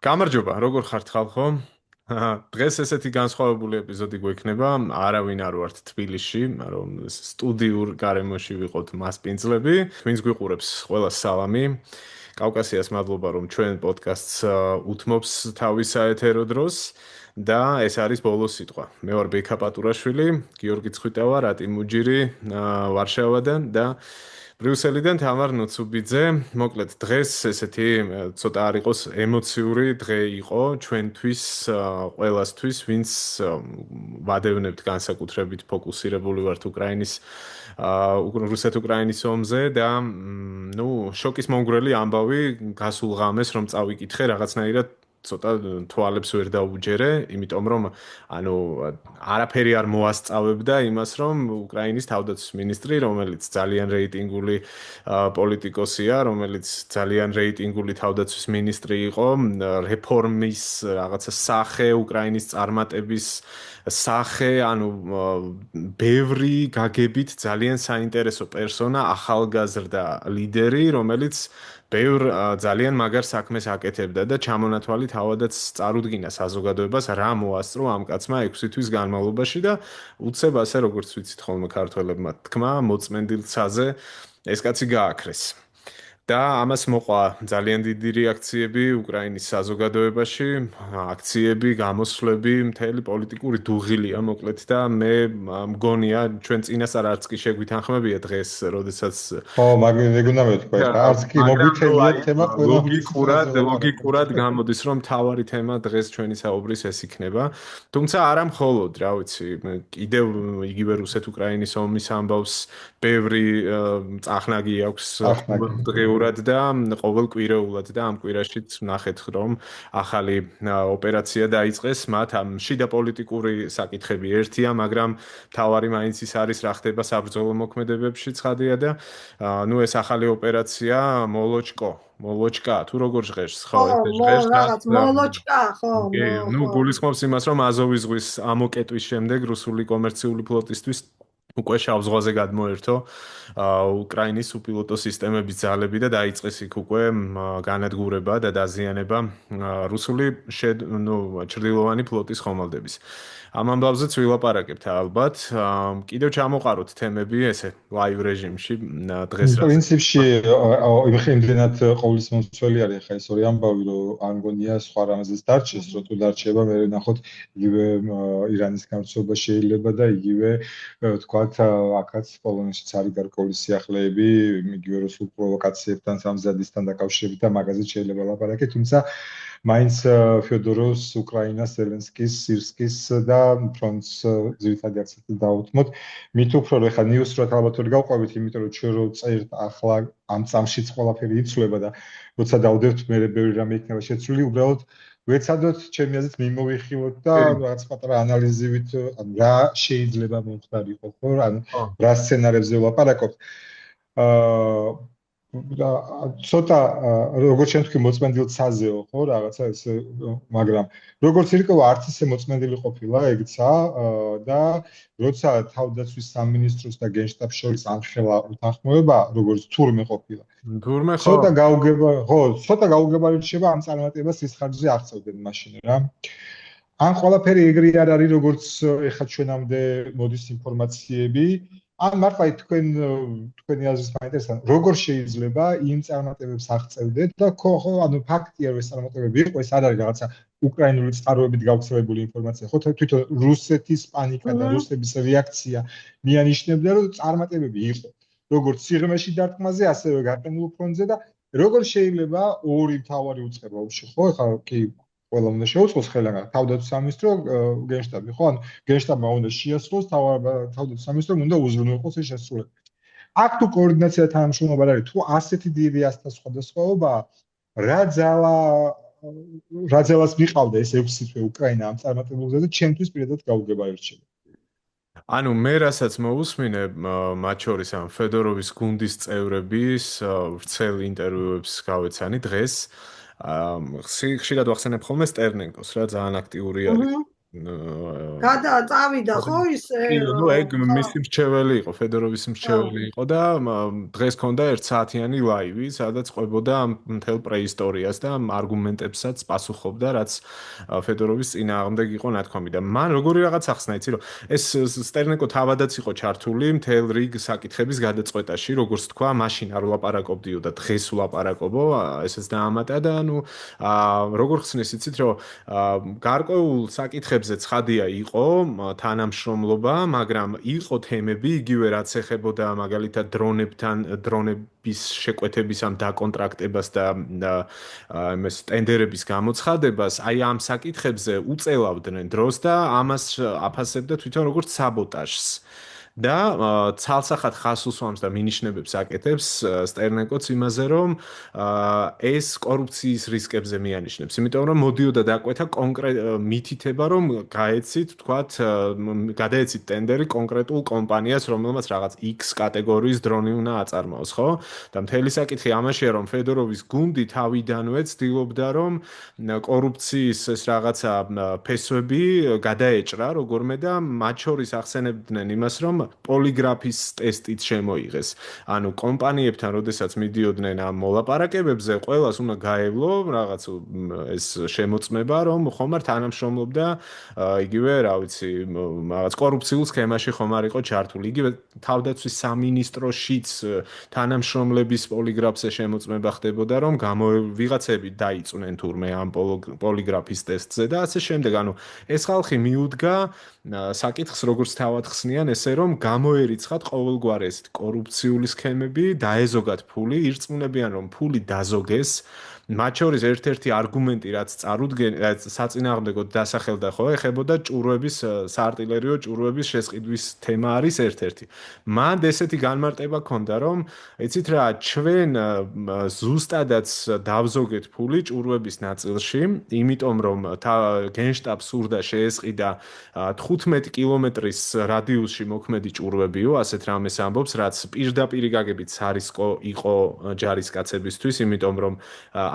გამარჯობა, როგორ ხართ ხალხო? დღეს ესეთი განსხვავებული ეპიზოდი გვექნება. არავინ არ ვართ თბილისში, რომ სტუდიურ გარემოში ვიყოთ მასპინძლები. თქვენს გვიყურებს ყველა სალამი. კავკასიას მადლობა, რომ ჩვენ პოდკასტს უთმობს თავის საეთერო დროს. და ეს არის ბოლო სიტყვა. მე ვარ ბექა პატურაშვილი, გიორგი ცხვიტავა, რატი მუჯირი, ვარშავადან და ბრიუსელიდან თამარ ნუცუბიძე. მოკლედ დღეს ესეთი ცოტა არ იყოს ემოციური დღე იყო ჩვენთვის, ყველასთვის, ვინც ვადევნებთ განსაკუთრებით ფოკუსირებული ვართ უკრაინის რუსეთ-უკრაინის ომზე და ნუ შოკის მომგვრელი ამბავი გასულ ღამეს რომ წავიკითხე რაღაცნაირად ცოტა თვალებს ვერ დაუჯერე, იმიტომ რომ ანუ არაფერი არ მოასწავებდა იმას, რომ უკრაინის თავდაცვის მინისტრი, რომელიც ძალიან რეიტინგული პოლიტიკოსია, რომელიც ძალიან რეიტინგული თავდაცვის მინისტრი იყო, რეფორმის რაღაცა სახე, უკრაინის წარმატების სახე, ანუ ბევრი გაგებით ძალიან საინტერესო პერსონა, ახალგაზრდა ლიდერი, რომელიც ბევრ ძალიან მაგარ საქმეს აკეთებდა და ჩამონათვალი თავადაც წარუდგინა საზოგადოებას რა მოასწრო ამ კაცმა 6 თვის განმავლობაში და უცებ ასე როგორც ვიცით ხოლმე ქართველებმა თქმა მოწმენდილცაზე ეს კაცი გააქრეს. და ამას მოყვა ძალიან დიდი რეაქციები უკრაინის საზოგადოებაში, აქციები, გამოსვლები, მთელი პოლიტიკური დუღილია მოკლედ და მე მგონია ჩვენ წინასწარ არც კი შეგვითანხმებია დღეს, როდესაც ხო, ეგ უნდა მეთქვა, არც კი მაგრამ ნუ მოგვიწევია აი თემა ყველაფრის ლოგიკურად ხაზზე ვლაპარაკობთ. ლოგიკურად გამოდის რომ თავარი თემა დღეს ჩვენი საუბრის ეს იქნება. თუმცა არა მხოლოდ, რა ვიცი, კიდევ იგივე რუსეთ-უკრაინის ომის ამბავს ბევრი წახნაგი აქვს ახნაკი. ყოველდღიურად და ყოველკვირეულად და ამ კვირაშიც ნახეთ რომ ახალი ოპერაცია დაიწყეს მათ ამ შიდა პოლიტიკური საკითხები ერთია, მაგრამ თავარი მაინც ის არის რა ხდება საბრძოლო მოქმედებებში ცხადია და ნუ ეს ახალი ოპერაცია მოლოჩკა თუ როგორ ჟღერს ხო ხო, ეს ჟღერს რაღაც მოლოჩკა, ხო, კი ნუ ხო. გულისხმობს იმას რომ აზოვის ზღვის ამოკეტვის შემდეგ რუსული კომერციული ფლოტისთვის უკვე შავ ზღვაზე გადმოერთო უკრაინის უპილოტო სისტემების ძალები და დაიწყეს იქ უკვე განადგურება და დაზიანება რუსული ნუ ჩრდილოვანი ფლოტის ხომალდების. ამ ამბავზეც ვილაპარაკებთ ალბათ. კიდევ ჩამოყაროთ თემები ესე ლაივ რეჟიმში დღეს რაც პრინციპში იმხეიმდენად ყოვლის მომცველი არის ხა ეს ორი ამბავი, რომ არ მგონია სხვა რამაზეც დარჩეს, რო თუ დარჩება, მე ნახოთ იგივე ირანის გამწვევა შეიძლება და იგივე თქვათ აქაც პოლონეთშიც არის გარკვეული სიახლეები, იგივე რუსულ პროვოკაციებთან, სამზადისთან დაკავშირებით და მაგაზე შეიძლება ლაპარაკი, თუმცა მაინც ფიოდოროს, უკრაინას, ზელენსკის, სირსკის და ფრონტს ძირითადი აქცენტი დაუთმოთ. მით უფრო რომ ხა ნიუსროთ ალბათ ვერ გავყვებით, იმიტომ რომ ჩვენ რო წერთ ახლა ამ წამშიც ყველაფერი იცვლება და როცა დავდებთ მე ბევრი რამე იქნება შეცვლილი, უბრალოდ ვეცადოთ ჩემი აზრით მიმოვიხილოთ და რაღაც პატარა ანალიზივით რა შეიძლება მომხდარიყო, ხო? ან რა სცენარებზე ვლაპარაკობთ. და ცოტა როგორც ჩვენ თქვი მოწმენდილ ცაზეო, ხო, რაღაცა ეს, მაგრამ როგორც ირკვევა არც ისე მოწმენდილი ყოფილა ეგცა და როცა თავდაცვის სამინისტროს და გენშტაბს შორის ამხელა უთანხმოება, როგორც თურმე ყოფილა. თურმე ხო ცოტა გაუგება, ხო, ცოტა გაუგებარი რჩება ამ წარმატებას ის ხარჯზე აღწევდნენ მაშინ რა. ან ყველაფერი ეგრე არ არის, როგორც ეხლა ჩვენამდე მოდის ინფორმაციები. ან მართლა თქვენი აზრის მაინტერესებს, როგორ შეიძლება იმ წარმატებებს აღწევდეთ და ხო, ანუ ფაქტია რომ ეს წარმატებები იყო, ეს არ არის რაღაცა უკრაინული წყაროებით გავრცელებული ინფორმაცია. ხო, თვითონ რუსეთის პანიკა და რუსების რეაქცია მიანიშნებდა, რომ წარმატებები იყო. როგორც სიღრმეში დარტყმაზე, ასევე გაყენულ ფრონტზე და როგორ შეიძლება ორი მთავარი უწყება უშო, ხო, ხა კი ყველა უნდა შეუწყოს ხელაგან თავდაცვის სამინისტრო გენშტაბი, ხო? ანუ გენშტაბმა უნდა შეასრულოს თავდაცვის სამინისტრომ უნდა უზრუნველყოს ეს შესრულება. აქ თუ კოორდინაცია და თანამშრომლობა არის, თუ ასეთი დიდი ასთა სხვადასხვაობა, რა ძალას მიყავდა ეს 6 თვე უკრაინა ამ წარმატებებზე და ჩემთვის პირადად გაუგებარი რჩება. ანუ მე რასაც მოусმინე მათ შორის ამ ფედოროვის გუნდის წევრების ვრცელ ინტერვიუებს გავეცანი დღეს. ხშირად ვახსენებ ხოლმე სტერნენკოს რა ძალიან აქტიური არის წავიდა ხო ისე კი, ნუ ეგ მისი მრჩეველი იყო, ფედოროვის მრჩეველი იყო და დღეს ქონდა 1 საათიანი ლაივი, სადაც ყვებოდა ამ მთელ პრეისტორიას და ამ არგუმენტებსაც პასუხობდა, რაც ფედოროვის წინააღმდეგ იყო ნათქვამი და მან როგორი რაღაც ახსნა, იცი რომ ეს სტერნეკო თავადაც იყო ჩართული მთელ რიგ საკითხების გადაწყვეტაში, როგორც თქვა, მაშინ არ ვლაპარაკობდიო და დღეს ვლაპარაკობო, ესეც დაამატა და ანუ როგორ ხსნეს, იცით რომ გარკვეულ საკითხებზე ცხადია იყო თანამშრომლობა, მაგრამ იყო თემები, იგივე რაც ეხებოდა მაგალითად დრონების შეკვეთების ამ დაკონტრაქტებას და იმის ტენდერების გამოცხადებას, აი ამ საკითხებზე უწელავდნენ დროს და ამას აფასებდა თვითონ როგორც საბოტაჟს. და ცალსახად ხაზს უსვამს და მინიშნებებს აკეთებს სტერნეკოც იმაზე, რომ ეს კორუფციის რისკებზე მიანიშნებს. იმიტომ რომ მოდიოდა დაკვეთა მითითება, რომ გაეცით, თქვათ, გადაეცით ტენდერი კონკრეტულ კომპანიას, რომელმაც რაღაც X კატეგორიის დრონი უნდა აწარმოოს, ხო? და მთელი საკითხი ამაშია, რომ ფედოროვის გუნდი თავიდანვე ცდილობდა, რომ კორუფციის ეს რაღაცა ფესვები გადაეჭრა როგორმე და მათ შორის ახსენებდნენ იმას, რომ პოლიგრაფის ტესტით შემოიღეს. ანუ კომპანიებთან, როდესაც მიდიოდნენ ამ მოლაპარაკებებზე, ყველას უნდა გაევლო რაღაც ეს შემოწმება, რომ ხომ არ თანამშრომლობდა იგივე, რა ვიცი, რაღაც კორუფციულ სქემაში ხომ არ იყო ჩართული. იგივე თავდაცვის სამინისტროშიც თანამშრომლების პოლიგრაფზე შემოწმება ხდებოდა, რომ ვიღაცები დაიწუნენ თურმე ამ პოლიგრაფის ტესტზე და ასე შემდეგ. ანუ ეს ხალხი მიუდგა საკითხს როგორც თავად ხსნიან, ესე რომ გამოერიცხათ ყოველგვარი ეს კორუფციული სქემები, დაეზოგათ ფული, ირწმუნებიან რომ ფული დაზოგეს. მათ შორის ერთ-ერთი არგუმენტი, რაც საწინააღმდეგოდ დასახელდა, ხო, ეხებოდა ჭურვების, საარტილერიო ჭურვების შესყიდვის თემა არის ერთ-ერთი. მან ესეთი განმარტება ჰქონდა, რომ იცით რა, ჩვენ ზუსტადაც დავზოგეთ ფული ჭურვების ნაწილში, იმიტომ რომ გენშტაბს სურდა შეესყიდა 15 კილომეტრის რადიუსში მოქმედი ჭურვებიო, ასეთ რამეს ამბობს, რაც პირდაპირ გაგებით სარისკო იყო ჯარისკაცებისთვის, იმიტომ რომ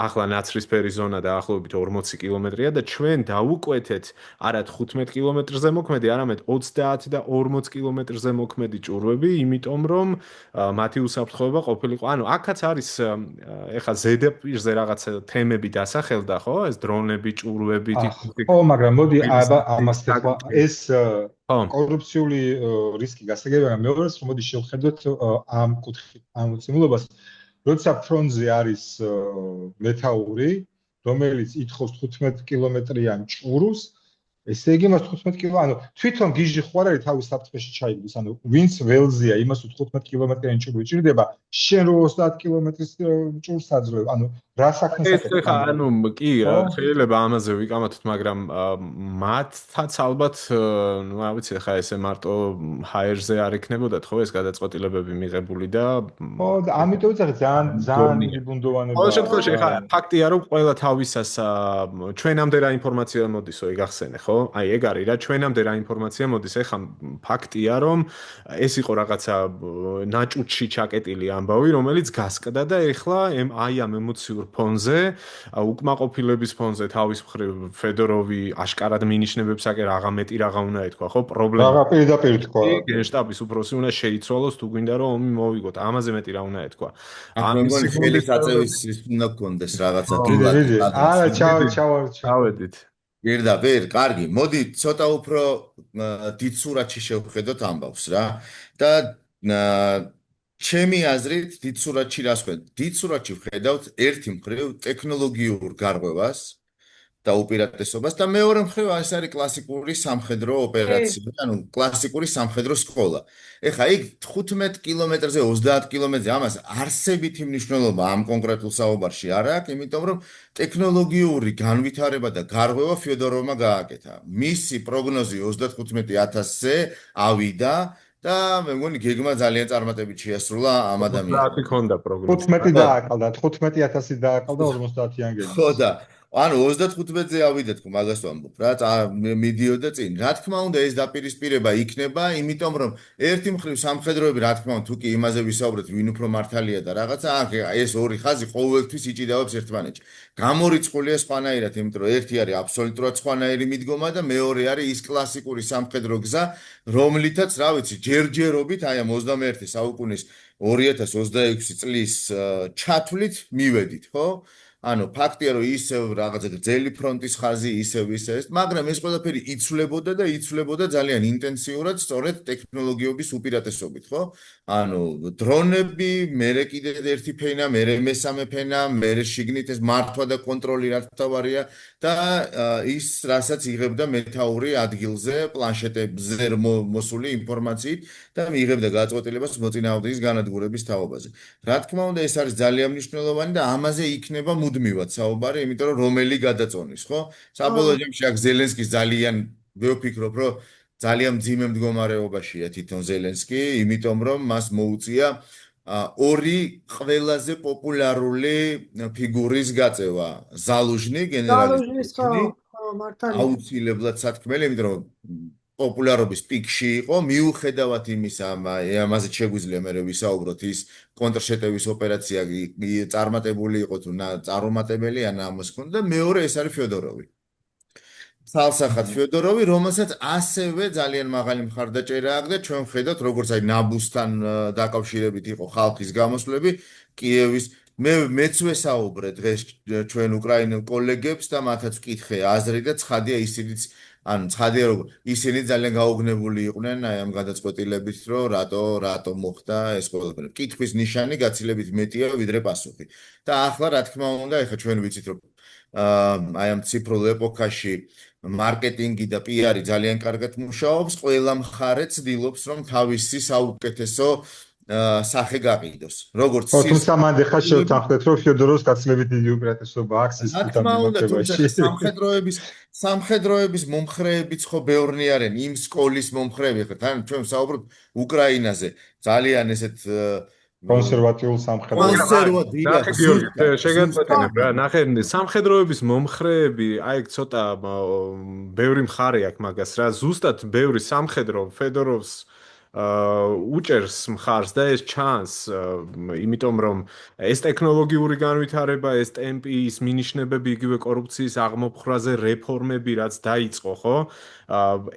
ახლა ნაცრისფერი ზონა და ახლობით 40 კილომეტრია და ჩვენ დაუკვეთეთ არა 15 კილომეტრზე მოქმედი, არამედ 30 და 40 კილომეტრზე მოქმედი ჭურვები, იმიტომ რომ მათი უსაფრთხოება ყოფილიყო. ანუ აქაც არის ეხა ზედაპირზე რაღაც თემები დასახელდა, ხო? ეს დრონები, ჭურვები, ხო, მაგრამ მოდი ამას ეხლა ეს კორუფციული რისკი გასაგებია, მეორეს რომ მოდი შევხედოთ ამ კუთხით ამ უცნაურობას, როცა ფრონტზე არის მეთაური, რომელიც ითხოვს 15 კილომეტრიან ჭურვს, ესე იგი მას 15 კილო, ანუ თვითონ გიჟი ხო არ არის თავის საფრთხეში ჩაიგდეს, ანუ ვინც ველზია, იმას 15 კილომეტრიანი ჭურვი ჭირდება, შენ რო 30 კილომეტრის ჭურვს აძლევ, ანუ რა საქმეს აკეთებ? ანუ კი, შეიძლება ამაზე ვიკამათოთ, მაგრამ მათაც ალბათ, ნუ რა ვიცი, ხა ესე მარტო ჰაერზე არ იქნებოდათ, ხო, ეს გადაწყვეტილებები მიღებული და ხო, ამიტომ ვიძახე ძალიან დიდი ბუნდოვანება. ყოველ შემთხვევაში, ხა ფაქტია, რომ ყველა თავისას ჩვენამდე რა ინფორმაცია მოდისო, ეგ ახსენე, ხო? აი ეგ არის რა, ჩვენამდე რა ინფორმაცია მოდის, ეხლა ფაქტია, რომ ეს იყო რაღაცა ნაჭუჭში ჩაკეტილი ამბავი, რომელიც გასკდა და ეხლა აი ამ ემოციურ ფონზე, უკმაყოფილების ფონზე თავის მხრივ ფედოროვი აშკარად მინიშნებებს აკე რაღა მეტი რაღაცა უნდა ეთქვა, ხო? პრობლემა. რაღა პირდაპირ თქვა. გენშტაბის უფროსი უნდა შეიცვალოს თუ გვინდა რომ ომი მოვიგოთ. ამაზე მეტი რა უნდა ეთქვა. ამ მეგონი ხელის აწევის ის უნდა გქონდეს რაღაცა დიდი. არა, ჩავედით. პირდაპირ, კარგი. მოდი ცოტა უფრო დიდ სურათში შევხედოთ ამბავს რა. და ჩემი აზრით დიდ სურათში რას ხედავთ? დიდ სურათში ვხედავთ ერთი მხრივ ტექნოლოგიურ გარღვევას და უპირატესობას და მეორე მხრივ ეს არის კლასიკური სამხედრო ოპერაცია, ანუ კლასიკური სამხედრო სკოლა. ეხა იქ 15 კილომეტრზე, 30 კილომეტრზე ამას არსებითი მნიშვნელობა ამ კონკრეტულ საუბარში არ აქვს, იმიტომ რომ ტექნოლოგიური განვითარება და გარღვევა ფიოდოროვმა გააკეთა. მისი პროგნოზი 35,000-ზე ავიდა და მე მგონი გეგმა ძალიან წარმატებით შეასრულა ამ ადამიანს. 30 ქონდა პროგნოზი. 15 დააყალდა, 15,000 დააყალდა 50-იან გეგმას. ხო და ანუ 35-ზე ავიდეთ, მაგას ვამბობ რა, მიდიოდა წინ. რა თქმა უნდა, ეს დაპირისპირება იქნება, იმიტომ რომ ერთი მხრივ სამხედროები, რა თქმა უნდა, თუ კი იმაზე ვისაუბრეთ, ვინ უფრო მართალია და რაღაცა, ეს ორი ხაზი ყოველთვის იჭიდავებს ერთმანეთში. გამორიცხულია სხვანაირად, იმიტომ რომ ერთი არის აბსოლუტურად სხვანაირი მიდგომა და მეორე არის ის კლასიკური სამხედრო გზა, რომლითაც, რა ვიცი, ჯერჯერობით აი ამ 21 საუკუნის 2026 წლის ჩათვლით მივედით, ხო? ანუ ფაქტია რომ ისევ რაღაცა გრძელი ფრონტის ხაზი ისევ ეს, მაგრამ ეს ყველაფერი იცვლებოდა ძალიან ინტენსიურად სწორედ ტექნოლოგიების უპირატესობით, ხო? ანუ დრონები, მერე კიდევ ერთი ფენა, მერე მესამე ფენა, მერე შიგნით ეს მართვა და კონტროლი რაც თავარია და ის რასაც იღებდა მეთაური ადგილზე, პლანშეტებზე მოსული ინფორმაციით და მიიღებდა გაწყვეტილებას მოწინააღმდეგის განადგურების თაობაზე. რა თქმა უნდა, ეს არის ძალიან მნიშვნელოვანი და ამაზე იქნება მუდმივად საუბარი, იმიტომ რომ რომელი გადაწონის, ხო? საბოლოო ჯამში აქ ზელენსკის ძალიან ვფიქრობ, რომ ძალიან მძიმე მდგომარეობაშია თვითონ ზელენსკი, იმიტომ რომ მას მოუწია ორი ყველაზე პოპულარული ფიგურის გაწევა, ზალუჟნი, გენერალი ზალუჟნი, აუცილებლად სათქმელი, იმიტომ რომ პოპულარობის პიკში იყო, მიუხედავად იმისა, ამაზე შეგვიძლია მე ვისაუბროთ, ის კონტრშეტევის ოპერაცია წარმატებული იყო თუ წარუმატებელი ან ამას ჰქონდა და მეორე ეს არის ფიოდოროვი. ცალსახად ფიოდოროვი, რომელსაც ასევე ძალიან მაღალი მხარდაჭერა აქვს და ჩვენ ვხედავთ, როგორც აი ნაბუსთან დაკავშირებით იყო ხალხის გამოსვლები, კიევის მეც ვესაუბრე დღეს ჩვენ უკრაინელ კოლეგებს და მათაც ვკითხე აზრი და ცხადია ისინიც ანუ ცხადია რომ ისინი ძალიან გაუგნებული იყვნენ აი ამ გადაწყვეტილებით რომ რატო მოხდა ეს ყველაფერი. კითხვის ნიშანი გაცილებით მეტია ვიდრე პასუხი. და ახლა რა თქმა უნდა ეხლა ჩვენ ვიცით რომ აი ამ ციფრულ ეპოქაში მარკეტინგი და პიარი ძალიან კარგად მუშაობს, ყველა მხარე ცდილობს რომ თავისი საუკეთესო სახე გაყიდოს. როგორც თუმცა მან ხა შევთანხმდეთ რომ ფიოდოროვს გაცილებით დიდი უპირატესობა აქვს ის თვითონ სამხედროების მომხრეებიც ხო ბევრნი არიან, იმ სკოლის მომხრეები ხა თან ჩვენ ვსაუბრობთ უკრაინაზე. ძალიან ესეთ კონსერვატიულ შეგაწყვეტინებ რა, ნახე, სამხედროების მომხრეები, აი ცოტა ბევრი მხარე აქვს მაგას რა, ზუსტად ბევრი სამხედრო ფედოროვს უჭერს მხარს და ეს ჩანს, იმიტომ რომ ეს ტექნოლოგიური განვითარება, ეს ტემპი, ის მინიშნებები, იგივე კორუფციის აღმოფხვრაზე რეფორმები, რაც დაიწყო, ხო?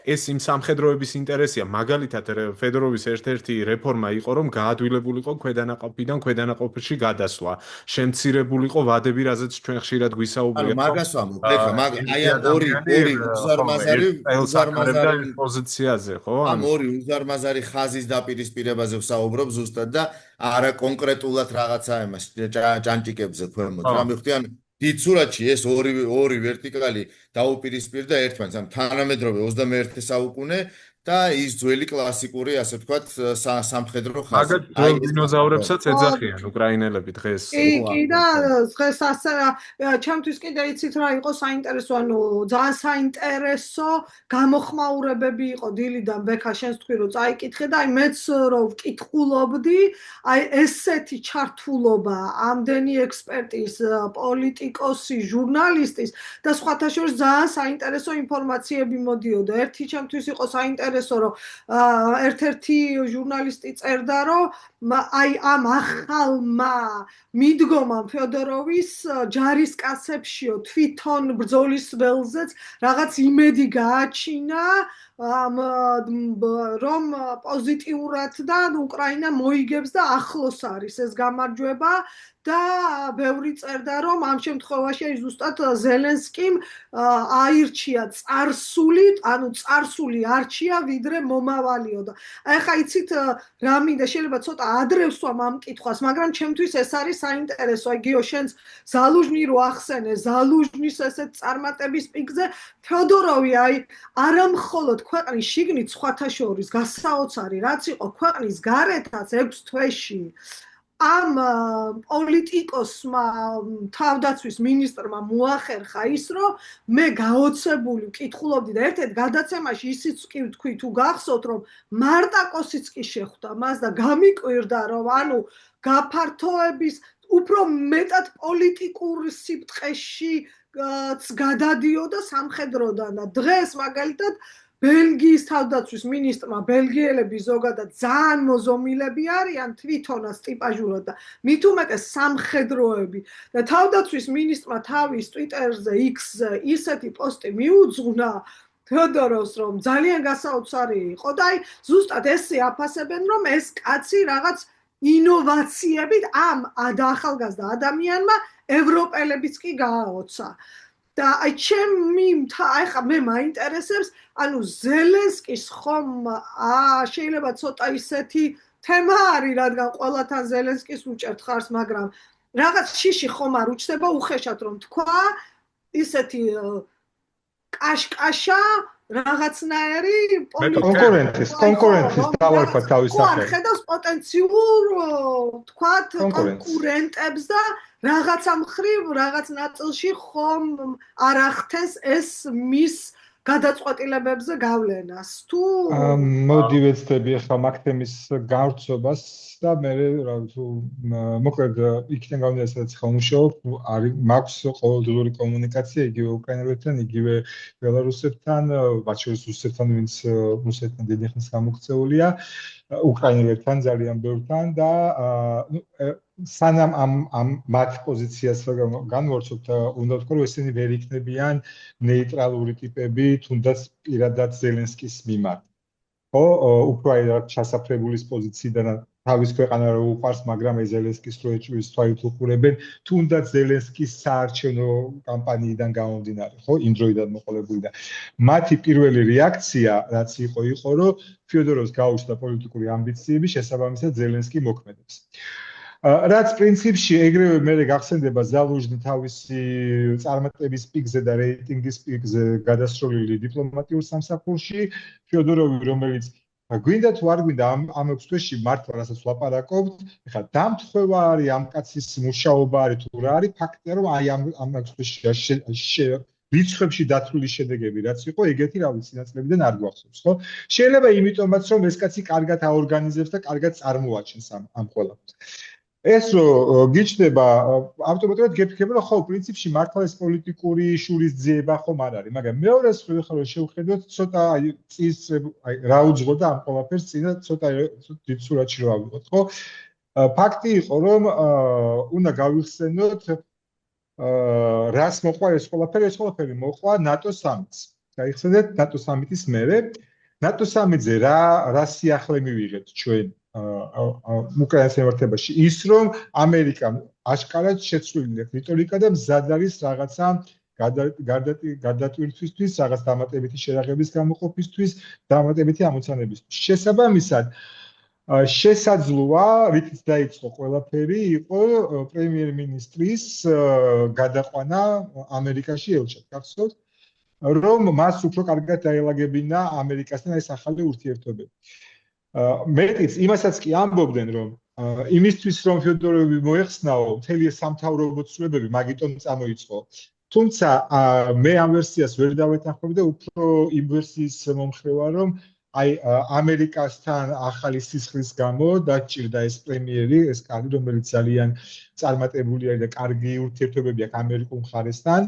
ეს იმ სამხედროების ინტერესია. მაგალითად, ფედოროვის ერთ-ერთი რეფორმა იყო, რომ გაადვილებულიყო ქვედანაყოფიდან ქვედანაყოფში გადასვლა. შემცირებულიყო ვადები, რაზეც ჩვენ ხშირად გვისაუბრებთ. ანუ მაგას ვამბობ, ეხლა აი ორი უზარმაზარი პოზიციაზე, ხო? ამ ორი უზარმაზარი ხაზის დაპირისპირებაზე ვსაუბრობ ზუსტად და არა კონკრეტულად რაღაცა იმას ჭანჭიკებზე ქვემოთ. რა მივხვდი, ანუ დიდ სურათში ეს ორი ვერტიკალი დაუპირისპირდა ერთმანეთს, ამ თანამედროვე 21 საუკუნე და ის ძველი კლასიკური, ასე ვთქვათ, სამხედრო ხაზი. აი დინოზავრებსაც ეძახიან უკრაინელები დღეს. კი და დღეს ასე ჩემთვის კიდე იცით რა იყო საინტერესო, ანუ ძალიან საინტერესო გამოხმაურებები იყო დილიდან ბექა შენს თქვი რომ წაიკითხე და აი მეც რომ ვკითხულობდი, აი ესეთი ჩართულობა ამდენი ექსპერტის, პოლიტიკოსი, ჟურნალისტის და სხვათა შორის ძალიან საინტერესო ინფორმაციები მოდიოდა. ერთი ჩემთვის იყო საინტერესო რომ ერთ-ერთი ჟურნალისტი წერდა რომ აი ამ ახალმა მიდგომამ ფიოდოროვის ჯარისკაცებშიო თვითონ ბრძოლის ველზეც რაღაც იმედი გააჩინა რომ პოზიტიურად და უკრაინა მოიგებს და ახლოს არის ეს გამარჯვება და ბევრი წერდა რომ ამ შემთხვევაში აი ზუსტად ზელენსკიმ აირჩია წარსული, ანუ წარსული არჩია ვიდრე მომავალიო და ახლა იცით რა მინდა შეიძლება ცოტა ადრე ვსვამ ამ კითხვას, მაგრამ ჩემთვის ეს არის საინტერესო. აი გიო შენს ზალუჟნი რო ახსენე, ზალუჟნის ესეთ წარმატების პიკზე ფიოდოროვი აი არა მხოლოდ ქვეყნის შიგნით სხვათა შორის გასაოცარი რაც იყო ქვეყნის გარეთაც 6 თვეში ამ პოლიტიკოსმა თავდაცვის მინისტრმა მოახერხა ის რომ მე გაოცებული ვკითხულობდი და ერთ-ერთ გადაცემაში ისიც კი ვთქვი თუ გახსოვთ რომ მარტაკოსიც კი შეხვდა მას და გამიკვირდა რომ ანუ გაფართოების უფრო მეტად პოლიტიკურ სიბრტყეში გადადიოდა სამხედროდან და დღეს მაგალითად ბელგიის თავდაცვის მინისტრმა ბელგიელები ზოგადად ძალიან მოზომილები არიან თვითონაც ტიპაჟურად და მით უმეტეს სამხედროები და თავდაცვის მინისტრმა თავის ტვიტერზე X-ზე ისეთი პოსტი მიუძღვნა თეოდოროვს რომ ძალიან გასაოცარი იყო და აი ზუსტად ესე აფასებენ რომ ეს კაცი რაღაც ინოვაციებით ამ ახალგაზრდა ადამიანმა ევროპელებიც კი გააოცა და აი ახლა მე მაინტერესებს ანუ ზელენსკის ხომ შეიძლება ცოტა ისეთი თემა არის რადგან ყველათან ზელენსკის უჭერთ ხარს მაგრამ რაღაც შიში ხომ არ უჩნდება უხეშად რომ თქვა ისეთი კაშკაშა რაღაცნაირი კონკურენტის დავარქვა თავის სახელი. ხედავს პოტენციურ თქვათ კონკურენტებს და რაღაცა მხრივ რაღაც ნაწილში ხომ არ ახთეს ეს მის გადაწყვეტილებებზე გავლენას თუ მოდი ვეცდები ახლა მაგ თემის გავრცობას და მე თუ მოკლედ იქიდან გამომდინარე სადაც ხმუშობ არის მაქვს ყოველდღიური კომუნიკაცია იგივე უკრაინელებთან იგივე ბელარუსებთან მათ შორის რუსებთან ვინც რუსეთთან დიდი ხნის გამოქცეულია უკრაინელებთან ძალიან ბევრთან და სანამ ამ მათ პოზიციას განვორცობთ უნდა ვთქვა რომ ესენი ვერ იქნებიან ნეიტრალური ტიპები თუნდაც პირადად ზელენსკის მიმართ ხო უფრო ჩასაფრებულის პოზიციიდან თავის ქვეყანა რო უყარს მაგრამ ეს ზელენსკის პროექტის თვალით უყურებენ თუნდაც ზელენსკის საარჩევნო კამპანიიდან გამომდინარე ხო იმ დროიდან მოყოლებული და მათი პირველი რეაქცია რაც იყო რომ ფიოდოროვს გაუჩნდა პოლიტიკური ამბიციები შესაბამისად ზელენსკი მოქმედებს რაც პრინციპში ეგრევე მე გახსენდება ზალუჟნი თავისი წარმატების პიკზე და რეიტინგის პიკზე გადასროლილი დიპლომატიურ სამსახურში ფიოდოროვი რომელიც გვინდა თუ არ გვინდა ამ 6 თვეში მართლა რასაც ვლაპარაკობთ ეხლა დამთხევა არის ამ კაცის მუშაობა არის თუ რა არის ფაქტია რომ აი ამ 6 თვეში რიცხვებში დათვლილი შედეგები რაც იყო ეგეთი რავი სინაცლებიდან არ გვახსოვს ხო შეიძლება იმიტომაც რომ ეს კაცი კარგად აორგანიზებს და კარგად წარმოაჩენს ამ ყველაფერს ეს რო გიჩნდება ავტომატურად გეფიქრება რომ ხო პრინციპში მართლა ეს პოლიტიკური შურისძიება ხომ არ არის მაგრამ მეორე მხრივ ხო შევხედოთ ცოტა აი წის აი რა უძღოდა ამ ყველაფერს წინა ცოტა დიდ სურათში რო ავიღოთ ხო ფაქტი იყო რომ უნდა გავიხსენოთ რას მოყვა ეს ყველაფერი მოყვა ნატო სამიტს გაიხსენეთ ნატო სამიტის მერე ნატო სამიტზე რა სიახლე მივიღეთ ჩვენ უკრაინის ემართებაში ის რომ ამერიკამ აშკარად შეცვლილი რიტორიკა და მზად არის რაღაცა გადატვირთვისთვის რაღაც დამატებითი შერაღების გამოყოფისთვის დამატებითი ამოცანებისთვის შესაბამისად შესაძლოა რითიც დაიწყო ყველაფერი იყო პრემიერ-მინისტრის გადაყვანა ამერიკაში ელჩად გახსოვთ რომ მას უფრო კარგად დაელაგებინა ამერიკასთან ეს ახალი ურთიერთობები მეტიც იმასაც კი ამბობდნენ რომ იმისთვის რომ ფიოდოროვი მოეხსნაო მთელი სამთავრობო ცვლილებები მაგიტომ წამოიწყო თუმცა მე ამ ვერსიას ვერ დავეთანხმები და უფრო იმ ვერსიის მომხრე ვარ რომ აი ამერიკასთან ახალი სისხლის გამო დაჭირდა ეს პრემიერი ეს კარი რომელიც ძალიან წარმატებული არის და კარგი ურთიერთობები აქვს ამერიკულ მხარესთან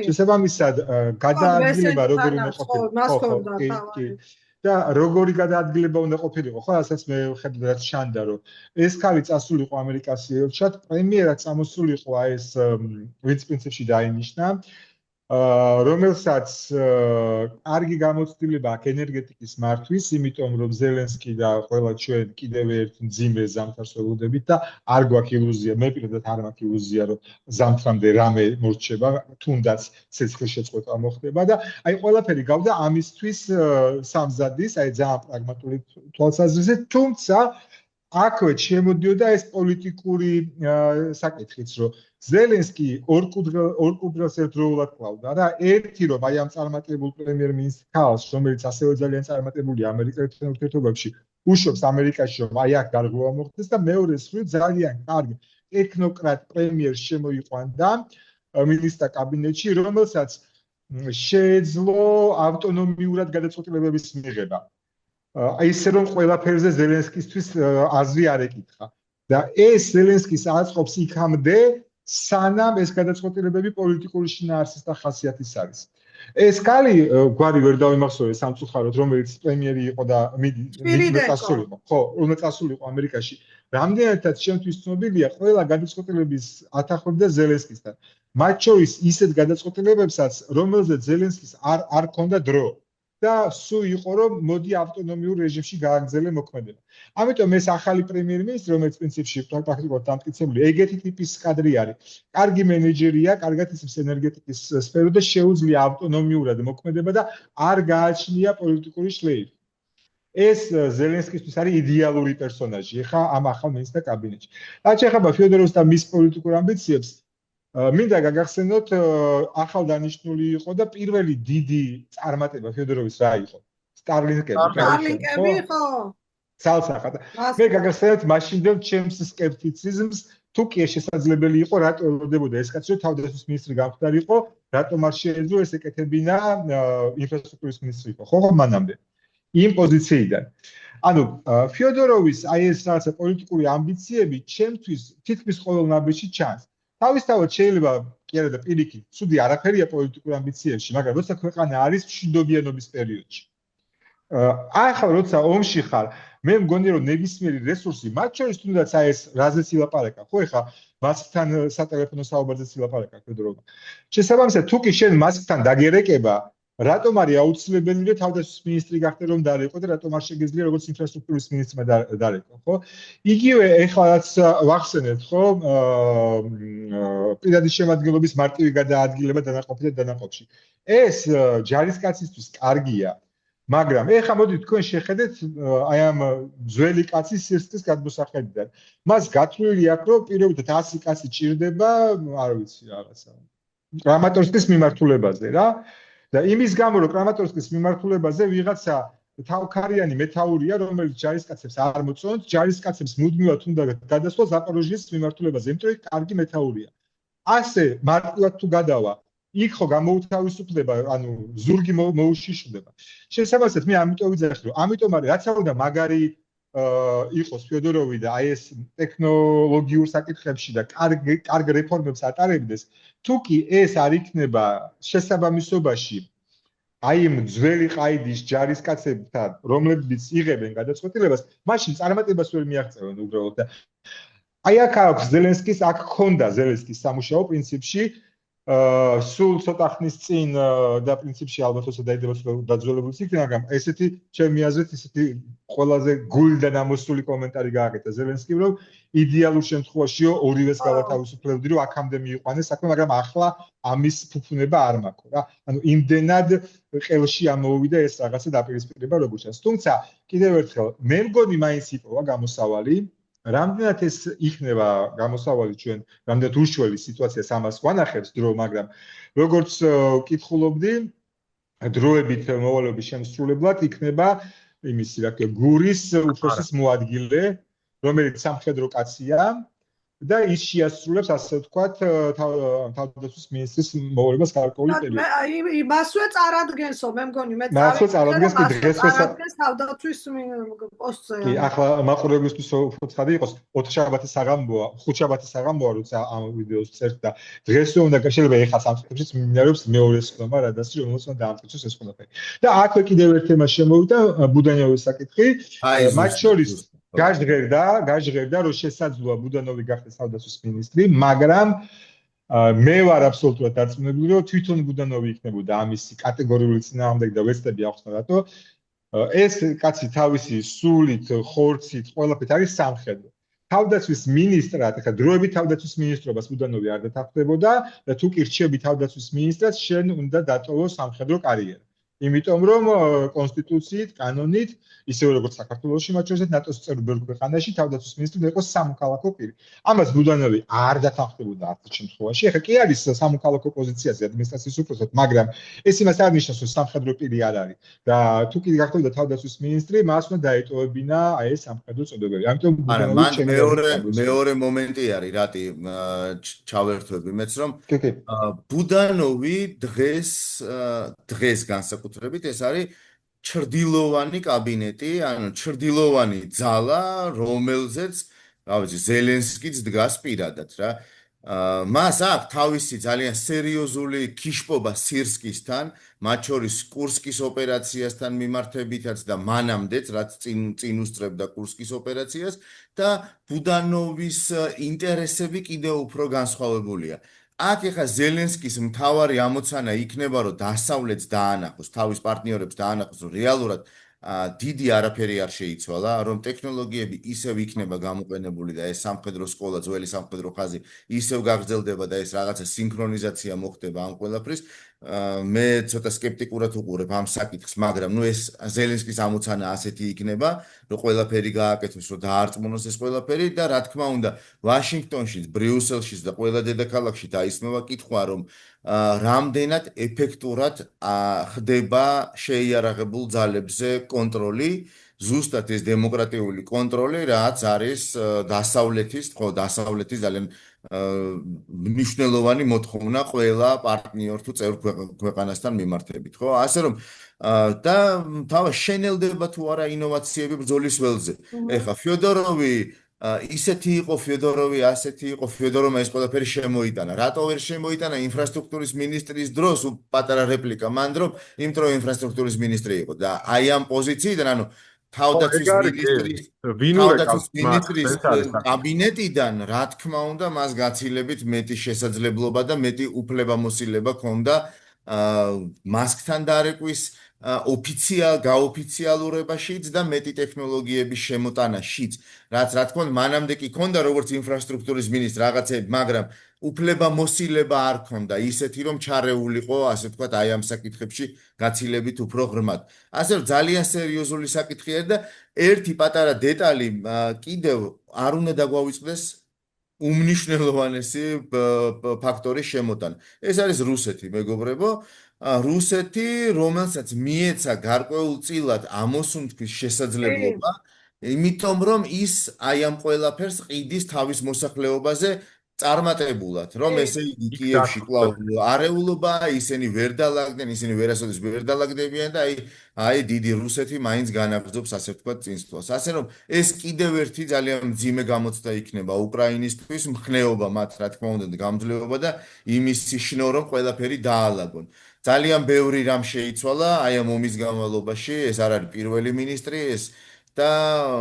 შესაბამისად გადაადგილება როგორი მოყოფილიყო და როგორი გადაადგილება უნდა ყოფილიყო ხო რასაც მე ვხედავ რაც ჩანდა რომ ეს ქალი წასულიყო ამერიკას ელჩად პრემიერად წამოსულიყო აი ეს ვინც პრინციპში დაინიშნა რომელსაც კარგი გამოცდილება აქვს ენერგეტიკის მართვის, იმიტომ რომ ზელენსკი და ყველა ჩვენ კიდევ ერთ მძიმე ზამთარს ველოდებით და არ გვაქვს ილუზია, მე პირადად არ მაქვს ილუზია, რომ ზამთრამდე რამე მორჩება, თუნდაც ცეცხლშეწყვეტა მოხდება და აი ყველაფერი გავდა ამისთვის სამზადის, აი ძალიან პრაგმატული თვალსაზრისით, თუმცა აქვე შემოდიოდა ეს პოლიტიკური საკითხიც, რომ ზელენსკი ორ კუდრელს ერთდროულად კლავდა რა, ერთი რომ აი ამ წარმატებულ პრემიერ-მინისტრ ქალს, რომელიც ასევე ძალიან წარმატებულია ამერიკასთან ურთიერთობებში, უშვებს ამერიკაში, რომ აი აქ გარღვევა მოხდეს და მეორე მხრივ ძალიან კარგი ტექნოკრატ პრემიერს შემოიყვანდა მინისტრთა კაბინეტში, რომელსაც შეეძლო ავტონომიურად გადაწყვეტილებების მიღება. აი ისე რომ ყველაფერზე ზელენსკისთვის აზრი არ ეკითხა და ეს ზელენსკის აწყობს იქამდე სანამ ეს გადაწყვეტილებები პოლიტიკური შინაარსის და ხასიათის არის. ეს კალი გვარი ვერ დავიმახსოვრე სამწუხაროდ, რომელიც პრემიერი იყო და მიიწასული იყო. ხო, უნდა წასული იყო ამერიკაში. რამდენადაც ჩემთვის ცნობილია, ყველა გადაწყვეტილების ათანხმებდა ზელენსკისთან. მათ შორის ისეთ გადაწყვეტილებებსაც, რომელზეც ზელენსკის არ ჰქონდა დრო. და სულ იყო რომ მოდი ავტონომიურ რეჟიმში გააგრძელე მოქმედება. ამიტომ ეს ახალი პრემიერ-მინისტრი, რომელიც პრინციპში პრაქტიკულად დამტკიცებული, ეგეთი ტიპის კადრი არის. კარგი მენეჯერია, კარგად იცის ენერგეტიკის სფერო და შეუძლია ავტონომიურად მოქმედება და არ გააჩნია პოლიტიკური შლეილი. ეს ზელენსკისთვის არის იდეალური პერსონაჟი, ხა ამ ახალ მინისტრთა კაბინეტში. რაც ეხება ფიოდოროვს და მის პოლიტიკურ ამბიციებს, მინდა გაგახსენოთ, ახალ დანიშნული იყო და პირველი დიდი წარმატება ფიოდოროვის რა იყო? სტარლინკები, ხო? ცალსახად. მე გაგახსენოთ მაშინდელ ჩემს სკეპტიციზმს, თუ კი ეს შესაძლებელი იყო, რატო ელოდებოდა ეს კაცი, რომ თავდაცვის მინისტრი გამხდარიყო, რატომ არ შეეძლო ეს ეკეთებინა ინფრასტრუქტურის მინისტრი იყო, ხო, მანამდე. იმ პოზიციიდან. ანუ ფიოდოროვის აი ეს რაღაცა პოლიტიკური ამბიციები ჩემთვის თითქმის ყოველ ნაბიჯში ჩანს. თავისთავად შეიძლება კი არა და პირიქით, ცუდი არაფერია პოლიტიკურ ამბიციებში, მაგრამ როცა ქვეყანა არის მშვიდობიანობის პერიოდში. ახლა როცა ომში ხარ, მე მგონი რომ ნებისმიერი რესურსი, მათ შორის თუნდაც აი ეს რაზეც ილაპარაკა, ხო ეხა მასთან სატელეფონო საუბარზეც ილაპარაკა ფედოროვმა. შესაბამისად, თუ კი შენ მასთან დაგერეკება, რატომ არის აუცილებელი რომ თავდაცვის მინისტრი გახდე რომ დარეკო და რატომ არ შეგეძლია როგორც ინფრასტრუქტურის მინისტრმა დარეკო, ხო? იგივე ეხლა რაც ვახსენეთ, ხო, პირადი შემადგენლობის მარტივი გადაადგილება დანაყოფიდან დანაყოფში. ეს ჯარისკაცისთვის კარგია. მაგრამ ეხლა მოდი თქვენ შეხედეთ აი ამ ძველი კაცის სისხლის გადმოსახედიდან. მას გათვლილი აქვს რომ პირობითად 100 კაცი ჭირდება, არ ვიცი რაღაცა. კრამატორსკის მიმართულებაზე რა. და იმის გამო რომ კრამატორსკის მიმართულებაზე ვიღაცა თავქარიანი მეთაურია, რომელიც ჯარისკაცებს არ მოწონს, ჯარისკაცებს მუდმივად უნდა გადასვლა ზაპოროჟიეს მიმართულებაზე, იმიტომ რომ კარგი მეთაურია. ასე მარტივად თუ გადავა იქ ხო გამოუთავისუფლდება, ანუ ზურგი მოუშიშდება. შესაბამისად, მე ამიტომ ვიძახი, რომ ამიტომ არის, რაც არ უნდა მაგარი იყოს ფიოდოროვი და აი ეს ტექნოლოგიურ საკითხებში და კარგ რეფორმებს ატარებდეს, თუ კი ეს არ იქნება შესაბამისობაში აი იმ ძველი ყაიდის ჯარისკაცებთან, რომლებიც იღებენ გადაწყვეტილებას, მაშინ წარმატებას ვერ მიაღწევენ უბრალოდ და აი აქ აქვს ზელენსკის, აქ ჰქონდა ზელენსკის სამუშაო პრინციპში სულ ცოტა ხნის წინ და პრინციპში ალბათ ოსა დაიდება დაძველებულიც იქნება, მაგრამ ესეთი ჩემი აზრით ისეთი ყველაზე გულიდან ამოსული კომენტარი გააკეთა ზელენსკიმ, რომ იდეალურ შემთხვევაშიო ორივეს გავათავისუფლებდი, რომ აქამდე მიიყვანეს საქმე, მაგრამ ახლა ამის ფუფუნება არ მაქვს რა. ანუ იმდენად ყელში ამოვიდა ეს რაღაცა დაპირისპირება როგორც ჩანს. თუმცა კიდევ ერთხელ მე მგონი მაინც იპოვა გამოსავალი. რამდენად ეს იქნება გამოსავალი ჩვენ, რამდენად უშუალო სიტუაციას ამას ვანახებს დრო, მაგრამ როგორც ვკითხულობდი, დროებით მოვალეობის შემსრულებლად იქნება იმისი რა ქვია, გურის უფროსის მოადგილე, რომელიც სამხედრო კაცია და ის შეასრულებს, ასე ვთქვათ, თავდაცვის მინისტრის მოვალეობას გარკვეული პერიოდი. მასვე წარადგენსო, მე მგონი მე მასვე წარადგენს კი დღესვე თავდაცვის პოსტზე. კი, ახლა მაყურებლისთვის უფრო ცხადი იყოს, 4 შაბათის საღამოა, 5 შაბათის საღამოა, როცა ამ ვიდეოს წერთ და დღესვე უნდა შეიძლება ეხა სამწუხაროდ მიმდინარეობს მეორე სხდომა, რადასი რომელსაც უნდა დაამტკიცოს ეს ყველაფერი. და აქვე კიდევ ერთ თემას შემოვიდა ბუდანოვის საკითხი, მათ შორის გაჟღერდა, რომ შესაძლოა ბუდანოვი გახდეს თავდაცვის მინისტრი, მაგრამ მე ვარ აბსოლუტურად დარწმუნებული, რომ თვითონ ბუდანოვი იქნებოდა ამისი კატეგორიული წინააღმდეგი და ვეცდები ახსნა რატო. ეს კაცი თავისი სულით, ხორცით, ყველაფერით არის სამხედრო. თავდაცვის მინისტრად, ხა დროებით თავდაცვის მინისტრობას ბუდანოვი არ დათანხმდებოდა და თუ კი რჩები თავდაცვის მინისტრად, შენ უნდა დატოვო სამხედრო კარიერა. იმიტომ რომ კონსტიტუციით, კანონით, ისევე როგორც საქართველოში, მათ შორის ნატოს წევრ ბევრ ქვეყანაში თავდაცვის მინისტრი უნდა იყოს სამოქალაქო პირი. ამას ბუდანოვი არ დათანხმდებოდა არც შემთხვევაში. ეხლა კი არის სამოქალაქო პოზიციაზე ადმინისტრაციის უფროსად, მაგრამ ეს იმას არ ნიშნავს, რომ სამხედრო პირი არ არის. და თუ კი გახდებოდა თავდაცვის მინისტრი, მას უნდა დაეტოვებინა აი ეს სამხედრო წოდებები. ამიტომ ბუდანოვი მეორე მომენტი არის, რატი ჩავერთვები მეც რომ ბუდანოვი დღეს განსაკუთრებით ეს არის ჩრდილოვანი კაბინეტი, ანუ ჩრდილოვანი ძალა, რომელზეც, რა ვიცი, ზელენსკიც დგას პირადად რა. მას აქვს თავისი ძალიან სერიოზული ქიშპობა სირსკისთან, მათ შორის კურსკის ოპერაციასთან მიმართებითაც და მანამდეც, რაც წინ უსწრებდა კურსკის ოპერაციას და ბუდანოვის ინტერესები კიდევ უფრო განსხვავებულია. აქ ეხა ზელენსკის მთავარი ამოცანა იქნება, რომ დასავლეთს დაანახოს, თავის პარტნიორებს დაანახოს, რომ რეალურად დიდი არაფერი არ შეიცვალა, რომ ტექნოლოგიები ისევ იქნება გამოყენებული და ეს სამხედრო სკოლა, ძველი სამხედრო ხაზი ისევ გაგრძელდება და ეს რაღაცა სინქრონიზაცია მოხდება ამ ყველაფრის. მე ცოტა სკეპტიკურად უყურებ ამ საკითხს, მაგრამ ნუ ეს ზელენსკის ამოცანა ასეთი იქნება, რომ ყველაფერი გააკეთოს, რომ დაარწმუნოს ეს ყველაფერი და რა თქმა უნდა, ვაშინგტონშიც, ბრიუსელშიც და ყველა დედაქალაქში დაისმევა კითხვა, რომ რამდენად ეფექტურად ხდება შეიარაღებულ ძალებზე კონტროლი, ზუსტად ეს დემოკრატიული კონტროლი, რაც არის დასავლეთის ძალიან მნიშვნელოვანი მოთხოვნა ყველა პარტნიორ თუ წევრ ქვეყანასთან მიმართებით, ხო? ასე რომ და თავად შენელდება თუ არა ინოვაციები ბრძოლის ველზე. ეხლა ფიოდოროვი ისეთი იყო ფიოდოროვი, ასეთი იყო ფიოდოროვმა ეს ყველაფერი შემოიტანა. რატო ვერ შემოიტანა ინფრასტრუქტურის მინისტრის დროს? პატარა რეპლიკა მან რომ იმიტომ რომ ინფრასტრუქტურის მინისტრი იყო და აი ამ პოზიციიდან, ანუ თავდაცვის მინისტრის კაბინეტიდან, რა თქმა უნდა, მას გაცილებით მეტი შესაძლებლობა და მეტი უფლებამოსილება ჰქონდა მასკთან დარეკვის გაოფიციალურებაშიც და მეტი ტექნოლოგიების შემოტანაშიც, რაც რა თქმა უნდა მანამდე კი ჰქონდა როგორც ინფრასტრუქტურის მინისტრ რაღაცები, მაგრამ უფლებამოსილება არ ჰქონდა ისეთი, რომ ჩარეულიყო, ასე ვთქვათ, აი ამ საკითხებში გაცილებით უფრო ღრმად. ასე რომ ძალიან სერიოზული საკითხია და ერთი პატარა დეტალი კიდევ არ უნდა დაგვავიწყდეს უმნიშვნელოვანესი ფაქტორის შემოტანა. ეს არის რუსეთი, მეგობრებო. რუსეთი, რომელსაც მიეცა გარკვეულწილად ამოსუნთქვის შესაძლებლობა, იმიტომ რომ ის აი ამ ყველაფერს ყიდის თავის მოსახლეობაზე წარმატებულად, რომ ესე იგი კიევში კვლავ არეულობა, ისინი ვერ დალაგდნენ, ისინი ვერასოდეს ვერ დალაგდებიან და აი დიდი რუსეთი მაინც განაგრძობს, ასე ვთქვათ, წინსვლას. ასე რომ ეს კიდევ ერთი ძალიან მძიმე გამოცდა იქნება უკრაინისთვის, მხნეობა მათ, რა თქმა უნდა, გამძლეობა და იმის სიშნო, რომ ყველაფერი დაალაგონ. ძალიან ბევრი რამ შეიცვალა აი ამ ომის განმავლობაში, ეს არ არის პირველი მინისტრი, ეს და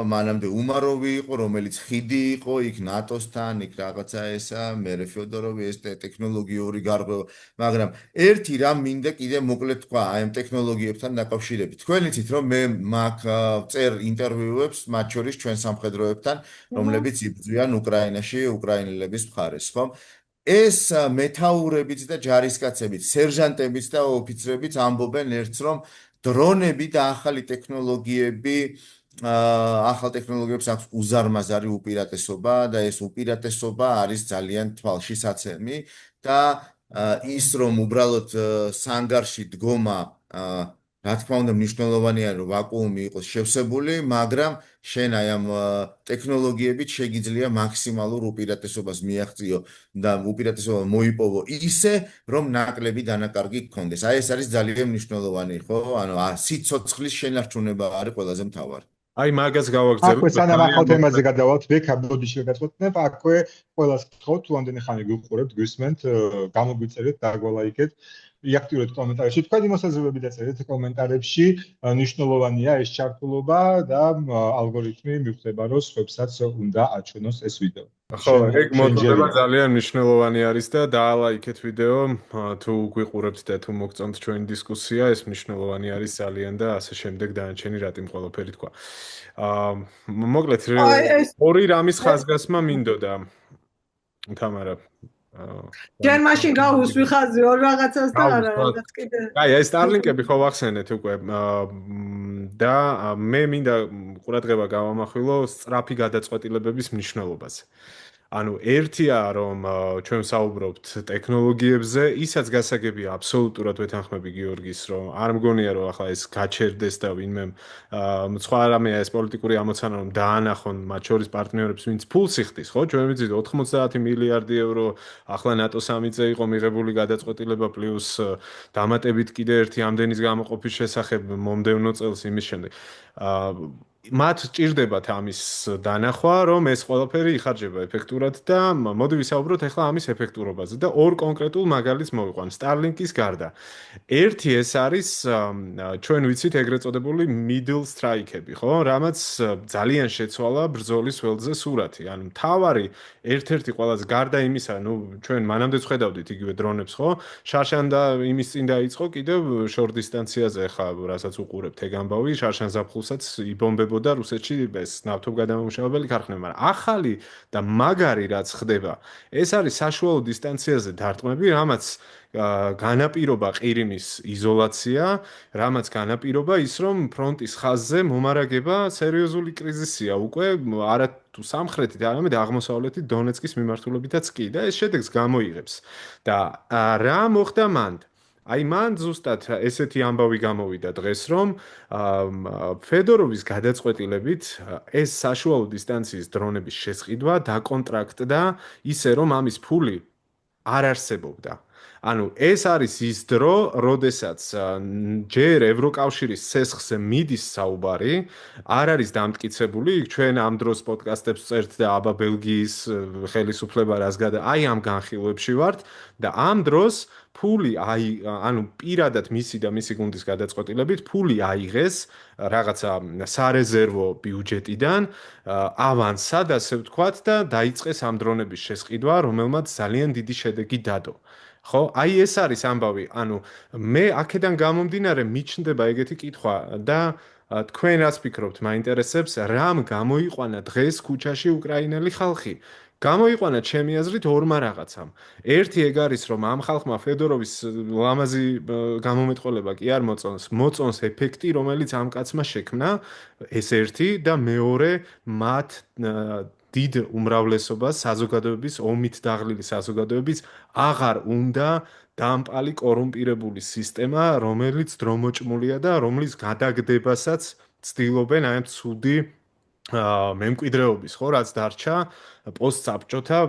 მანამდე უმაროვი იყო, რომელიც ხიდი იყო იქ ნატოსთან, იქ რაღაცა ესა, მერე ფიოდოროვი ეს ტექნოლოგიური გარღვევა, მაგრამ ერთი რამ მინდა კიდე მოკლედ თქვა აი ამ ტექნოლოგიებთან დაკავშირებით. თქვენ იცით რომ მე მაგ წერ ინტერვიუებს მათ შორის ჩვენ სამხედროებთან, რომლებიც იბრძვიან უკრაინაში, უკრაინელების მხარეს, ხო? ეს მეთაურებიც და ჯარისკაცებიც, სერჟანტებიც და ოფიცრებიც ამბობენ ერთს, რომ დრონები და ახალ ტექნოლოგიებს აქვს უზარმაზარი უპირატესობა და ეს უპირატესობა არის ძალიან თვალშისაცემი და ის რომ უბრალოდ სანგარში დგომა რა თქმა უნდა მნიშვნელოვანია რომ ვაკუუმი იყოს შევსებული, მაგრამ შენ აი ამ ტექნოლოგიებით შეგიძლია მაქსიმალურ უპირატესობას მიაღწიო და უპირატესობა მოიპოვო ისე, რომ ნაკლები დანაკარგი გქონდეს. აი ეს არის ძალიან მნიშვნელოვანი, ხო? ანუ სიცოცხლის შენარჩუნება არის ყველაზე მთავარი. აი მაგას გავაგზავნე. აკვე სანამ ახალ თემაზე გადავალთ, ვექა ბოდიში გადაწყვეტნებ, აკვე ყველას გთხოვთ, თუ ამდენი ხანი გიყურებთ, გვისმენთ, გამოგვიწერეთ, დაგვალაიკეთ. აქტიურად კომენტარებში თქვენ მოსაზრებები დაწერეთ კომენტარებში, მნიშვნელოვანია ეს ჩართულობა და ალგორითმი მიხვდება რომ სხვებსაც უნდა აჩვენოს ეს ვიდეო. ხო, ეგ მოთხოვნა ძალიან მნიშვნელოვანი არის და დაალაიქეთ ვიდეო, თუ გვიყურებთ და თუ მოგწონთ ჩვენი დისკუსია, ეს მნიშვნელოვანი არის ძალიან და ასე შემდეგ დანარჩენი რატომ ყველაფერი თქვა. მოკლედ ორი რამის ხაზგასმა მინდოდა. თამარა ჯერ მაშინ გავუსვი ხაზი ორ რაღაცას და არა რაღაც კიდე. აი, ეს Starlink-ები ხო ვახსენეთ უკვე და მე მინდა ყურადღება გავამახვილო სწრაფი გადაწყვეტილებების მნიშვნელობაზე. ანუ ერთია რომ ჩვენ საუბრობთ ტექნოლოგიებზე, ისაც გასაგებია აბსოლუტურად ვეთანხმები გიორგის, რომ არ მგონია რომ ახლა ეს გაჩერდეს და ვინმე სხვა რამეა ეს პოლიტიკური ამოცანა რომ დაანახონ მათ შორის პარტნიორებს, ვინც ფულს იხდის, ხო? ჩვენ ვიცით 90 მილიარდი ევრო ახლა ნატო სამიწე იყო მიღებული გადაწყვეტილება პლუს დამატებით კიდე ერთი ამდენის გამოყოფის შესახებ მომდევნო წელს იმის შემდეგ. მათ ჭირდებათ ამის დანახვა, რომ ეს ყველაფერი იხარჯება ეფექტურად და მოდი ვისაუბროთ ახლა ამის ეფექტურობაზე და ორ კონკრეტულ მაგალითს მოვიყვან Starlink-ის გარდა. ერთი ეს არის ჩვენ ვიცით ეგრეთ წოდებული middle strike-ები, ხო? რამაც ძალიან შეცვალა ბრძოლის ველზე სურათი. ანუ მთავარი ერთ-ერთი ყველაზე გარდა იმისა, ჩვენ მანამდე ხედავდით იგივე დრონებს, ხო? შარშან და იმის წინ დაიწყო კიდევ short distance-აზე ხა, რასაც უყურებთ ეგ ამბავი, შარშან ზაფხულსაც იბომბებოდა რუსეთში ეს ნავთობგადამამუშავებელი ქარხნები, მაგრამ ახალი და მაგარი რაც ხდება, ეს არის საშუალო დისტანციაზე დარტყმები, რამაც განაპირობა ყირიმის იზოლაცია, რამაც განაპირობა ის, რომ ფრონტის ხაზზე მომარაგება სერიოზული კრიზისია უკვე არა თუ სამხრეთით, არამედ აღმოსავლეთით დონეცკის მიმართულებითაც კი და ეს შედეგს გამოიღებს. და რა მოხდა მანდ? აი მან ზუსტად ესეთი ამბავი გამოვიდა დღეს, რომ ფედოროვის გადაწყვეტილებით ეს საშუალო დისტანციის დრონების შესყიდვა დაკონტრაქტდა ისე, რომ ამის ფული არ არსებობდა. ანუ ეს არის ის დრო, როდესაც ჯერ ევროკავშირის ცესხზე მიდის საუბარი, არ არის დამტკიცებული, ჩვენ ამ დროს პოდკასტებს წერთ და აბა ბელგიის ხელისუფლება რას აი ამ განხილვებში ვართ და ამ დროს ფული ანუ პირადად მისი და მისი გუნდის გადაწყვეტილებით ფული აიღეს რაღაცა სარეზერვო ბიუჯეტიდან ავანსად ასე ვთქვათ და დაიწყეს ამ დრონების შესყიდვა, რომელმაც ძალიან დიდი შედეგი დადო. ხო, აი ეს არის ამბავი, ანუ მე აქედან გამომდინარე მიჩნდება ეგეთი კითხვა და თქვენ რას ფიქრობთ, მაინტერესებს, რამ გამოიყვანა დღეს ქუჩაში უკრაინელი ხალხი? გამოიყვანა ჩემი აზრით ორმა რაღაცამ. ერთი ეგ არის, რომ ამ ხალხმა ფედოროვის ლამაზი გამომეტყველება კი არ მოწონს ეფექტი, რომელიც ამ კაცმა შექმნა, ეს ერთი და მეორე მათ დიდ უმრავლესობას საზოგადოების ომით დაღლილი საზოგადოების აღარ უნდა დამპალი კორუმპირებული სისტემა, რომელიც დრომოჭმულია და რომლის გადაგდებასაც ცდილობენ აი ამ ცუდი მემკვიდრეობის, ხო, რაც დარჩა პოსტსაბჭოთა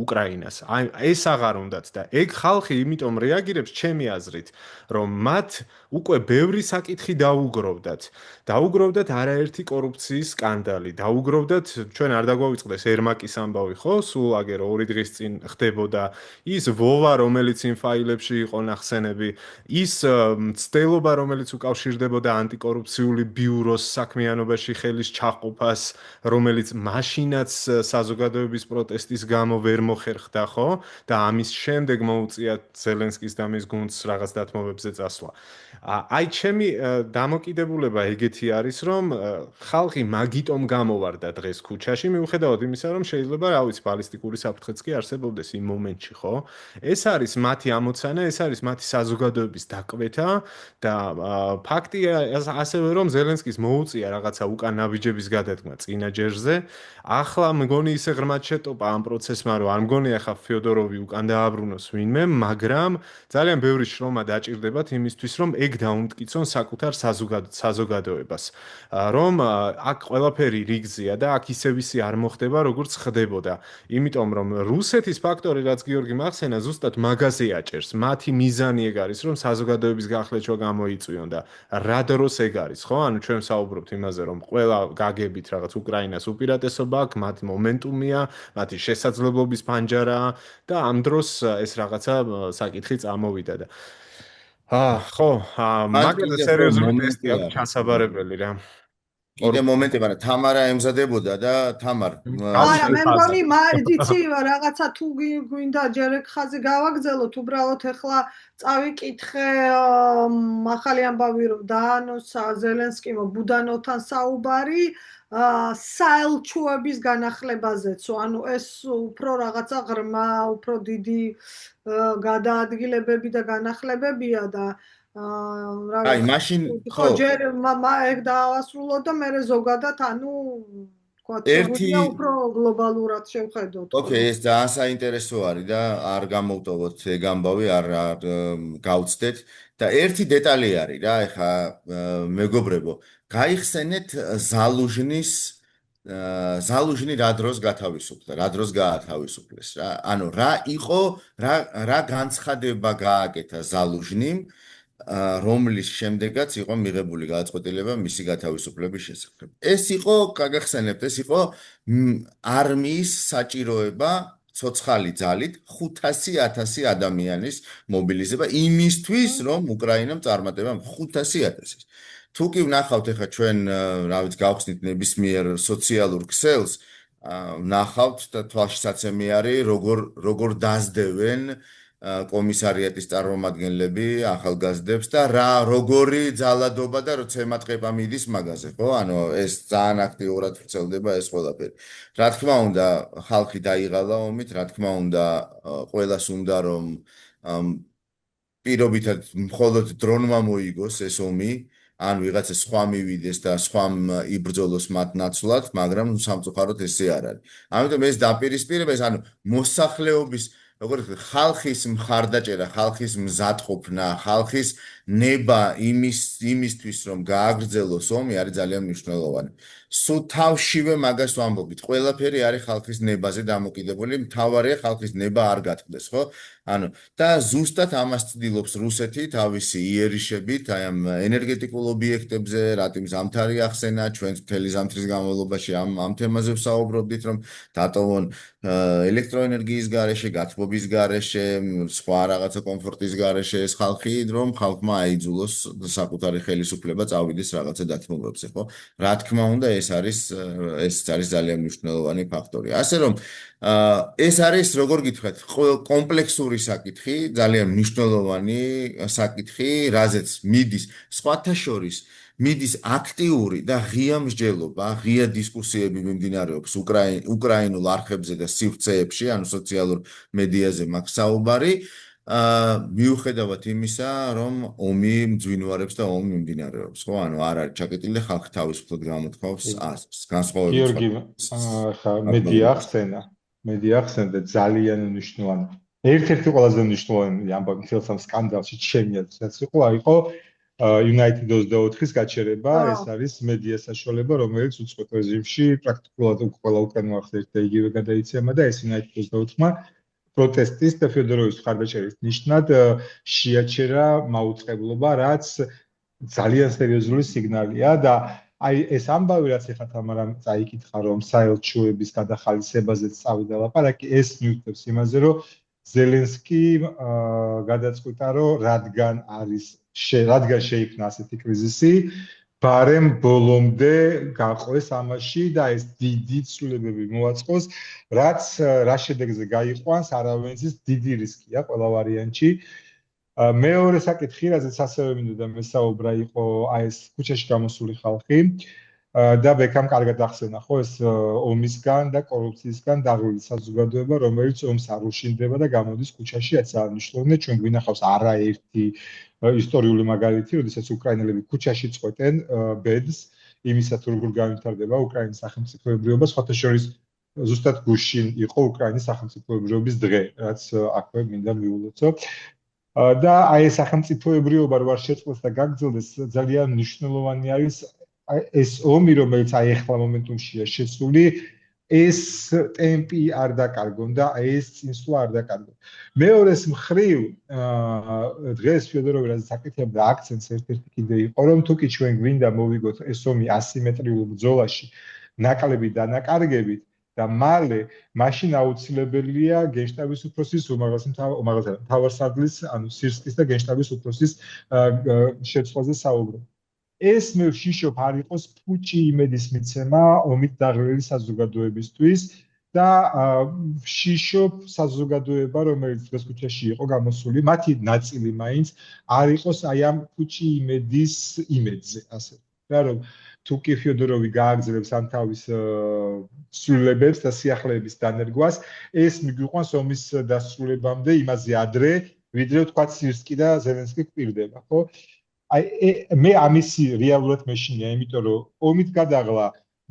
უკრაინას. აი ეს აღარ უნდათ და ეგ ხალხი იმიტომ რეაგირებს ჩემი აზრით, რომ მათ უკვე ბევრი საკითხი დაუგროვდათ. დაუგროვდათ არაერთი კორუფციის სკანდალი, დაუგროვდათ ჩვენ არ დაგვავიწყდეს ერმაკის ამბავი, ხო, სულ აგერ 2 დღის წინ ხდებოდა ის ვოვა, რომელიც იმ ფაილებში იყო ნახსენები, ის მცდელობა, რომელიც უკავშირდებოდა ანტიკორუფციული ბიუროს საქმიანობაში ხელის ჩაყופას, რომელიც მაშინაც საზოგადოების პროტესტის გამო ვერ მოხერხდა, ხო? და ამის შემდეგ მოუწია ზელენსკის და მის გუნდს რაღაც დათმობებზე წასვლა. აი ჩემი დამოკიდებულება ეგეთი არის, რომ ხალხი მაგიტომ გამოვარდა დღეს ქუჩაში, მიუხედავად იმისა, რომ შეიძლება, რა ვიცი, ბალისტიკური საფრთხეც კი არსებობდეს იმ მომენტში, ხო? ეს არის მათი ამოცანა, ეს არის მათი საზოგადოების დაკვეთა და ფაქტია ასევე, რომ ზელენსკის მოუწია რაღაცა უკან ნაბიჯების გადადგმა წინა ჯერზე. ახლა მგონი ისე ღრმად შეტოპა ამ პროცესმა, რომ არ მგონი ახლა ფიოდოროვი უკან დააბრუნოს ვინმე, მაგრამ ძალიან ბევრი შრომა დაჭირდებათ იმისთვის, რომ ეგ დაუმტკიცონ საკუთარ საზოგადოებას, რომ აქ ყველაფერი რიგზია და აქ ისევ ისე არ მოხდება, როგორც ხდებოდა. იმიტომ რომ რუსეთის ფაქტორი, რაც გიორგი მახსენა, ზუსტად მაგაზე აჭერს. მათი მიზანი ეგ არის, რომ საზოგადოების გახლეჩვა გამოიწვიონ და რა დროს ეგ არის, ხო? ანუ ჩვენ საუბრობთ იმაზე, რომ ყველა გაგებით რაღაც უკრაინას უპირატესობა აქვს, მათ მომენტუმია, მათი შესაძლებლობის ფანჯარაა და ამ დროს ეს რაღაცა საკითხი წამოვიდა და ხო, მაგაზე სერიოზული ტესტი აქვს ჩასაბარებელი რა. კიდე მომენტი, მაგრამ თამარა ემზადებოდა და თამარ არა, მე მგონი იცი რაღაცა თუ გვინდა ჯერ ეგ ხაზი გავაგზავნოთ, უბრალოდ ახლა წავიკითხე ახალი ამბავი რომ დაანონსა ზელენსკიმ ბუდანოვთან საუბარი საელჩოების განახლებაზეც, ანუ ეს უფრო რაღაცა ღრმა, უფრო დიდი გადაადგილებები და განახლებებია და აი, მაშინ ხო ჯერ ეგ დაასრულო და მე ზოგადად ანუ ერთი უფრო გლობალურად შევხედოთ. ოკეი, ეს ძალიან საინტერესო არის და არ გამოვტოვოთ ეგ ამბავი, არ გავცდეთ და ერთი დეტალი არის რა, ეხა მეგობრებო, გაიხსენეთ ზალუჟნი რა დროს გათავისუფლდა, რა დროს გაათავისუფლეს რა. ანუ რა იყო, რა განცხადება გააკეთა ზალუჟნიმ რომლის შემდეგაც იყო მიღებული გადაწყვეტილება მისი გათავისუფლების შესახებ. ეს იყო, გაგახსენებთ, ეს იყო არმიის საჭიროება ცოცხალი ძალით 500,000 ადამიანის მობილიზება იმისთვის, რომ უკრაინამ წარმატება 500,000-ის. თუ კი ვნახავთ ახლა ჩვენ, რა ვიცი, გავხსნით ნებისმიერ სოციალურ ქსელს, ვნახავთ და თვალშისაცემი არის, როგორ დაზდევენ კომისარიატის წარმომადგენლები ახალგაზრდებს და როგორი ძალადობა და როცა ემატყება მიდის მაგაზე, ხო? ანუ ეს ძალიან აქტიურად ვრცელდება ეს ყველაფერი. რა თქმა უნდა, ხალხი დაიღალა ომით, რა თქმა უნდა, ყველას უნდა რომ პირობითად მხოლოდ დრონმა მოიგოს ეს ომი, ან ვიღაცა სხვა მივიდეს და სხვა იბრძოლოს მათ ნაცვლად, მაგრამ სამწუხაროდ ესე არ არის. ამიტომ ეს დაპირისპირება, ეს ანუ მოსახლეობის როგორც ხალხის მხარდაჭერა, ხალხის მზადყოფნა, ხალხის ნება იმისთვის, რომ გააგრძელოს ომი, არის ძალიან მნიშვნელოვანი. სულ თავშივე მაგას ვამბობთ. ყველაფერი არის ხალხის ნებაზე დამოკიდებული, მთავარია ხალხის ნება არ გატყდეს, ხო? ანუ და ზუსტად ამას ცდილობს რუსეთი თავისი იერიშებით, აი ამ ენერგეტიკულ ობიექტებზე, რატომ ზამთარი ახსენა, ჩვენ მთელი ზამთრის განმავლობაში ამ თემაზე ვსაუბრობდით, რომ დატოვონ ელექტროენერგიის გარეშე, გათბობის გარეშე, სხვა რაღაცა კომფორტის გარეშე ეს ხალხი, რომ ხალხმა აიძულოს საკუთარი ხელისუფლება წავიდეს რაღაცა დათმობებზე, ხო? რა თქმა უნდა, ეს არის ძალიან მნიშვნელოვანი ფაქტორი. ასე რომ ეს არის, როგორ გითხრათ, კომპლექსური საკითხი, ძალიან მნიშვნელოვანი საკითხი, რაზეც მიდის სხვათა შორის მიდის აქტიური და ღია მსჯელობა, ღია დისკუსიები მიმდინარეობს უკრაინულ არხებზე და სივრცეებში, ანუ სოციალურ მედიაზე მაქვს საუბარი, მიუხედავად იმისა, რომ ომი მძვინვარებს და ომი მიმდინარეობს, ხო? ანუ არ არის ჩაკეტილი, ხალხი თავისუფლად გამოთქვავს აზრს, განსხვავებით. გიორგი, ხა მედია ახსენდა ძალიან მნიშვნელოვანი. ერთ-ერთი ყველაზე მნიშვნელოვანი ამბავი მთელს ამ სკანდალში ჩემი აზრით იყო, იყო United 24-ის გაჩერება, ეს არის მედია საშუალება, რომელიც უცხოეთ რეჟიმში პრაქტიკულად ყველა უკრაინულ ახალგაზრდას და იგივე გადაიცემა და ეს United 24-მა პროტესტის და ფედოროვის მხარდაჭერის ნიშნად შეაჩერა მაუწყებლობა, რაც ძალიან სერიოზული სიგნალია და აი ეს ამბავი რაც ეხლა თამარამ წაიკითხა, რომ საელჩოების გადახალისებაზე წავიდა ლაპარაკი, ეს მიუწევს იმაზე, რომ ზელენსკი გადაწყვიტა, რომ რადგან შეიქმნა ასეთი კრიზისი, ბარემ ბოლომდე გაყვეს ამაში და ეს დიდი ცვლილებები მოაწყოს, რაც რა შედეგზე გაიყვანს, არავინზის დიდი რისკია ყველა ვარიანტში. მეორე საკითხი, რაზეც ასევე მინდოდა მესაუბრა, იყო აი ეს ქუჩაში გამოსული ხალხი და ბექამ კარგად ახსენა, ხო, ეს ომისგან და კორუფციისგან დაღლილი საზოგადოება, რომელიც ომს არ უშინდება და გამოდის ქუჩაში, რაც აღნიშნულნე, ჩვენ გვინახავს არაერთი ისტორიული მაგალითი, როდესაც უკრაინელები ქუჩაში წყვეტენ ბედს, იმისა თუ როგორ განვითარდება უკრაინის სახელმწიფოებრიობა, სხვათა შორის ზუსტად გუშინ იყო უკრაინის სახელმწიფოებრიობის დღე, რაც აქვე მინდა მიულოცო. და აი ეს სახელმწიფოებრიობა რო არ შეწყდეს და გაგრძელდეს, ძალიან მნიშვნელოვანი არის ეს ომი, რომელიც აი ახლა მომენტუმშია შესული, ეს ტემპი არ დაკარგონ და ეს წინსვლა არ დაკარგონ. მეორეს მხრივ, დღეს ფედოროვი რაც აკეთებდა აქცენტს ერთ-ერთი კიდე იყო, რომ თუ კი ჩვენ გვინდა მოვიგოთ ეს ომი ასიმეტრიულ ბრძოლაში, ნაკლები დანაკარგებით და მალე მაშინ აუცილებელია გენშტაბის უფროსის მთავარსარდლის, ანუ სირსკის და გენშტაბის უფროსის შეცვლაზე საუბრობ. ეს მე ვშიშობ არ იყოს ფუჭი იმედის მიცემა ომით დაღლილი საზოგადოებისთვის და ვშიშობ საზოგადოება, რომელიც დღეს ქუჩაში იყო გამოსული, მათი ნაწილი მაინც არ იყოს აი ამ ფუჭი იმედის იმედზე, ასე. რა რომ თუ კი ფედოროვი გააგრძელებს ამ თავის ცვლილებებს და სიახლეების დანერგვას, ეს მიგვიყვანს ომის დასრულებამდე იმაზე ადრე, ვიდრე თქვა სირსკი და ზელენსკი გვპირდება, ხო? აი მე ამისი რეალურად მეშინია, იმიტომ რომ ომით გადაღლა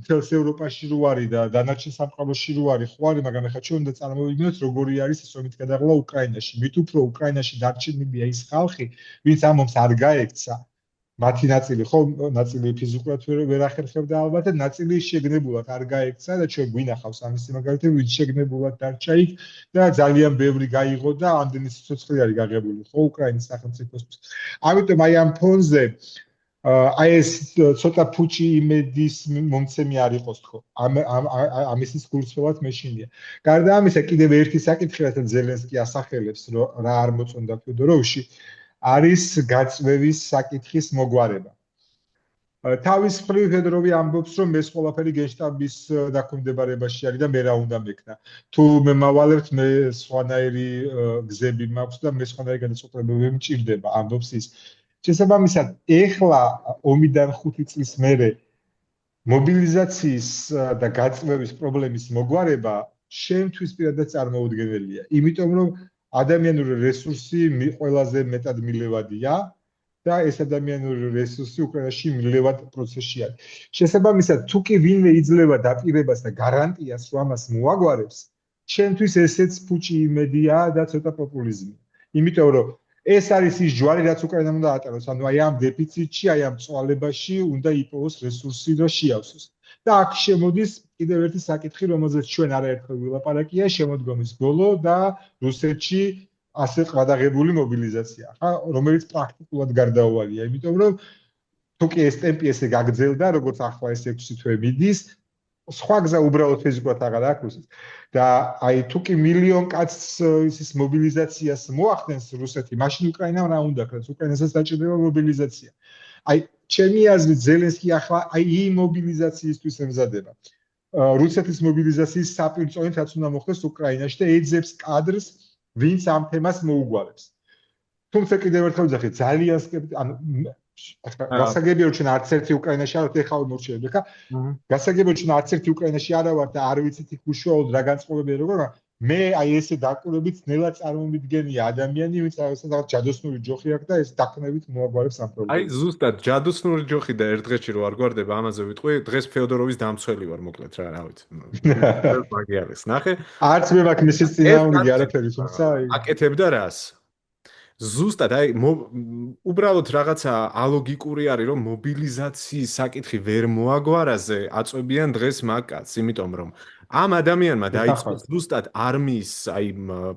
მთელს ევროპაში რო არის და დანარჩენ სამყაროში რო არის ხვარი, მაგრამ ეხლა ჩვენ უნდა წარმოვიდგინოთ როგორი არის ეს ომით გადაღლა უკრაინაში. მით უფრო უკრაინაში დარჩენილია ის ხალხი, ვინც ამ ომს არ გაექცა მათი ნაწილი ხო ნაწილი ფიზიკურად ვერ ახერხებდა ალბათ და ნაწილი შეგნებულად არ გაექცა და ჩვენ გვინახავს ამის მაგალითი ვინც შეგნებულად დარჩა იქ და ძალიან ბევრი გაიღო და ამდენი სიცოცხლე არის გაღებული ხო უკრაინის სახელმწიფოსთვის. ამიტომ აი ამ ფონზე აი ეს ცოტა ფუჭი იმედის მომცემი არ იყოს თქო. ამისის გულწრფელად მეშინია. გარდა ამისა კიდევ ერთი საკითხი რასაც ზელენსკი ასახელებს რა არ მოწონდა ფიოდოროვში არის გაწვევის საკითხის მოგვარება. თავის მხრივ ფედოროვი ამბობს, რომ ეს ყველაფერი გენშტაბის დაქვემდებარებაში არის და მე რა უნდა მექნა. თუ მე მავალებთ, მე სხვანაირი გზები მაქვს და მე სხვანაირი განწყობლებები მჭირდება, ამბობს ის. შესაბამისად, ეხლა ომიდან 5 წლის მერე მობილიზაციის და გაწვევის პრობლემის მოგვარება შემთთვის პირადად წარმოუდგენელია. იმიტომ რომ ადამიანური რესურსი ყველაზე მეტად მილევადია და ეს ადამიანური რესურსი უკრაინაში მილევად პროცესში არის. შესაბამისად, თუ კი ვინმე იძლევა დაპირებას და გარანტიას, რომ ამას მოაგვარებს, ჩემთვის ესეც ფუჭი იმედია და ცოტა პოპულიზმია. იმიტომ რომ ეს არის ის ჯვარი, რაც უკრაინამ უნდა ატაროს, ანუ აი ამ დეფიციტში, აი ამ წვალებაში უნდა იპოვოს რესურსი და შეავსოს. და აქ შემოდის კიდევ ერთი საკითხი, რომელზეც ჩვენ არაერთხელ ვილაპარაკია, შემოდგომის ბოლო და რუსეთში ასე ყადაღებული მობილიზაცია, ხა, რომელიც პრაქტიკულად გარდაუვალია, იმიტომ რომ თუ კი ეს ტემპი ესე გაგრძელდა, როგორც ახლა ეს 6 თვე მიდის, სხვა გზა უბრალოდ ფიზიკურად აღარ აქვს და აი თუ კი მილიონ კაცს ის მობილიზაციას მოახდენს რუსეთი, მაშინ უკრაინამ რა უნდა ქნას? უკრაინასაც დაჭირდება მობილიზაცია. აი ჩემი აზრით ზელენსკი ახლა აი იმ მობილიზაციისთვის ემზადება. რუსეთის მობილიზაციის საპირწონით რაც უნდა მოხდეს უკრაინაში და ეძებს კადრს, ვინც ამ თემას მოუგვარებს. თუმცა კიდევ ერთხელ ვიძახი, ძალიან ანუ გასაგებია რომ ჩვენ არც ერთი უკრაინაში არ ვართ, ეხლა მორჩილები ხა? გასაგებია რომ ჩვენ არც ერთი უკრაინაში არ ვართ და არ ვიცით იქ უშუალოდ რა განწყობებია როგორ, მე აი ესე დაკვირვებით ნელა წარმომიდგენია ადამიანი, ვინც რაღაც ჯადოსნური ჯოხი აქვს და ეს დაქმნებით მოაგვარებს ამ პრობლემას. აი ზუსტად ჯადოსნური ჯოხი და ერთ დღეში რო არ გვარდება, ამაზე ვიტყვი, დღეს ფეოდოროვის დამცველი ვარ მოკლედ რა ვიცი. მაგი არის, ნახე. არც მე მაქვს მისის წინააღმდეგი არაფერი, თუმცა აკეთებდა რას? ზუსტად აი უბრალოდ რაღაცა ალოგიკური არის რომ მობილიზაციის საკითხი ვერ მოაგვარაზე აწვევიან დღეს მაგაც, იმიტომ რომ ამ ადამიანმა დაიწყო ზუსტად არმიის აი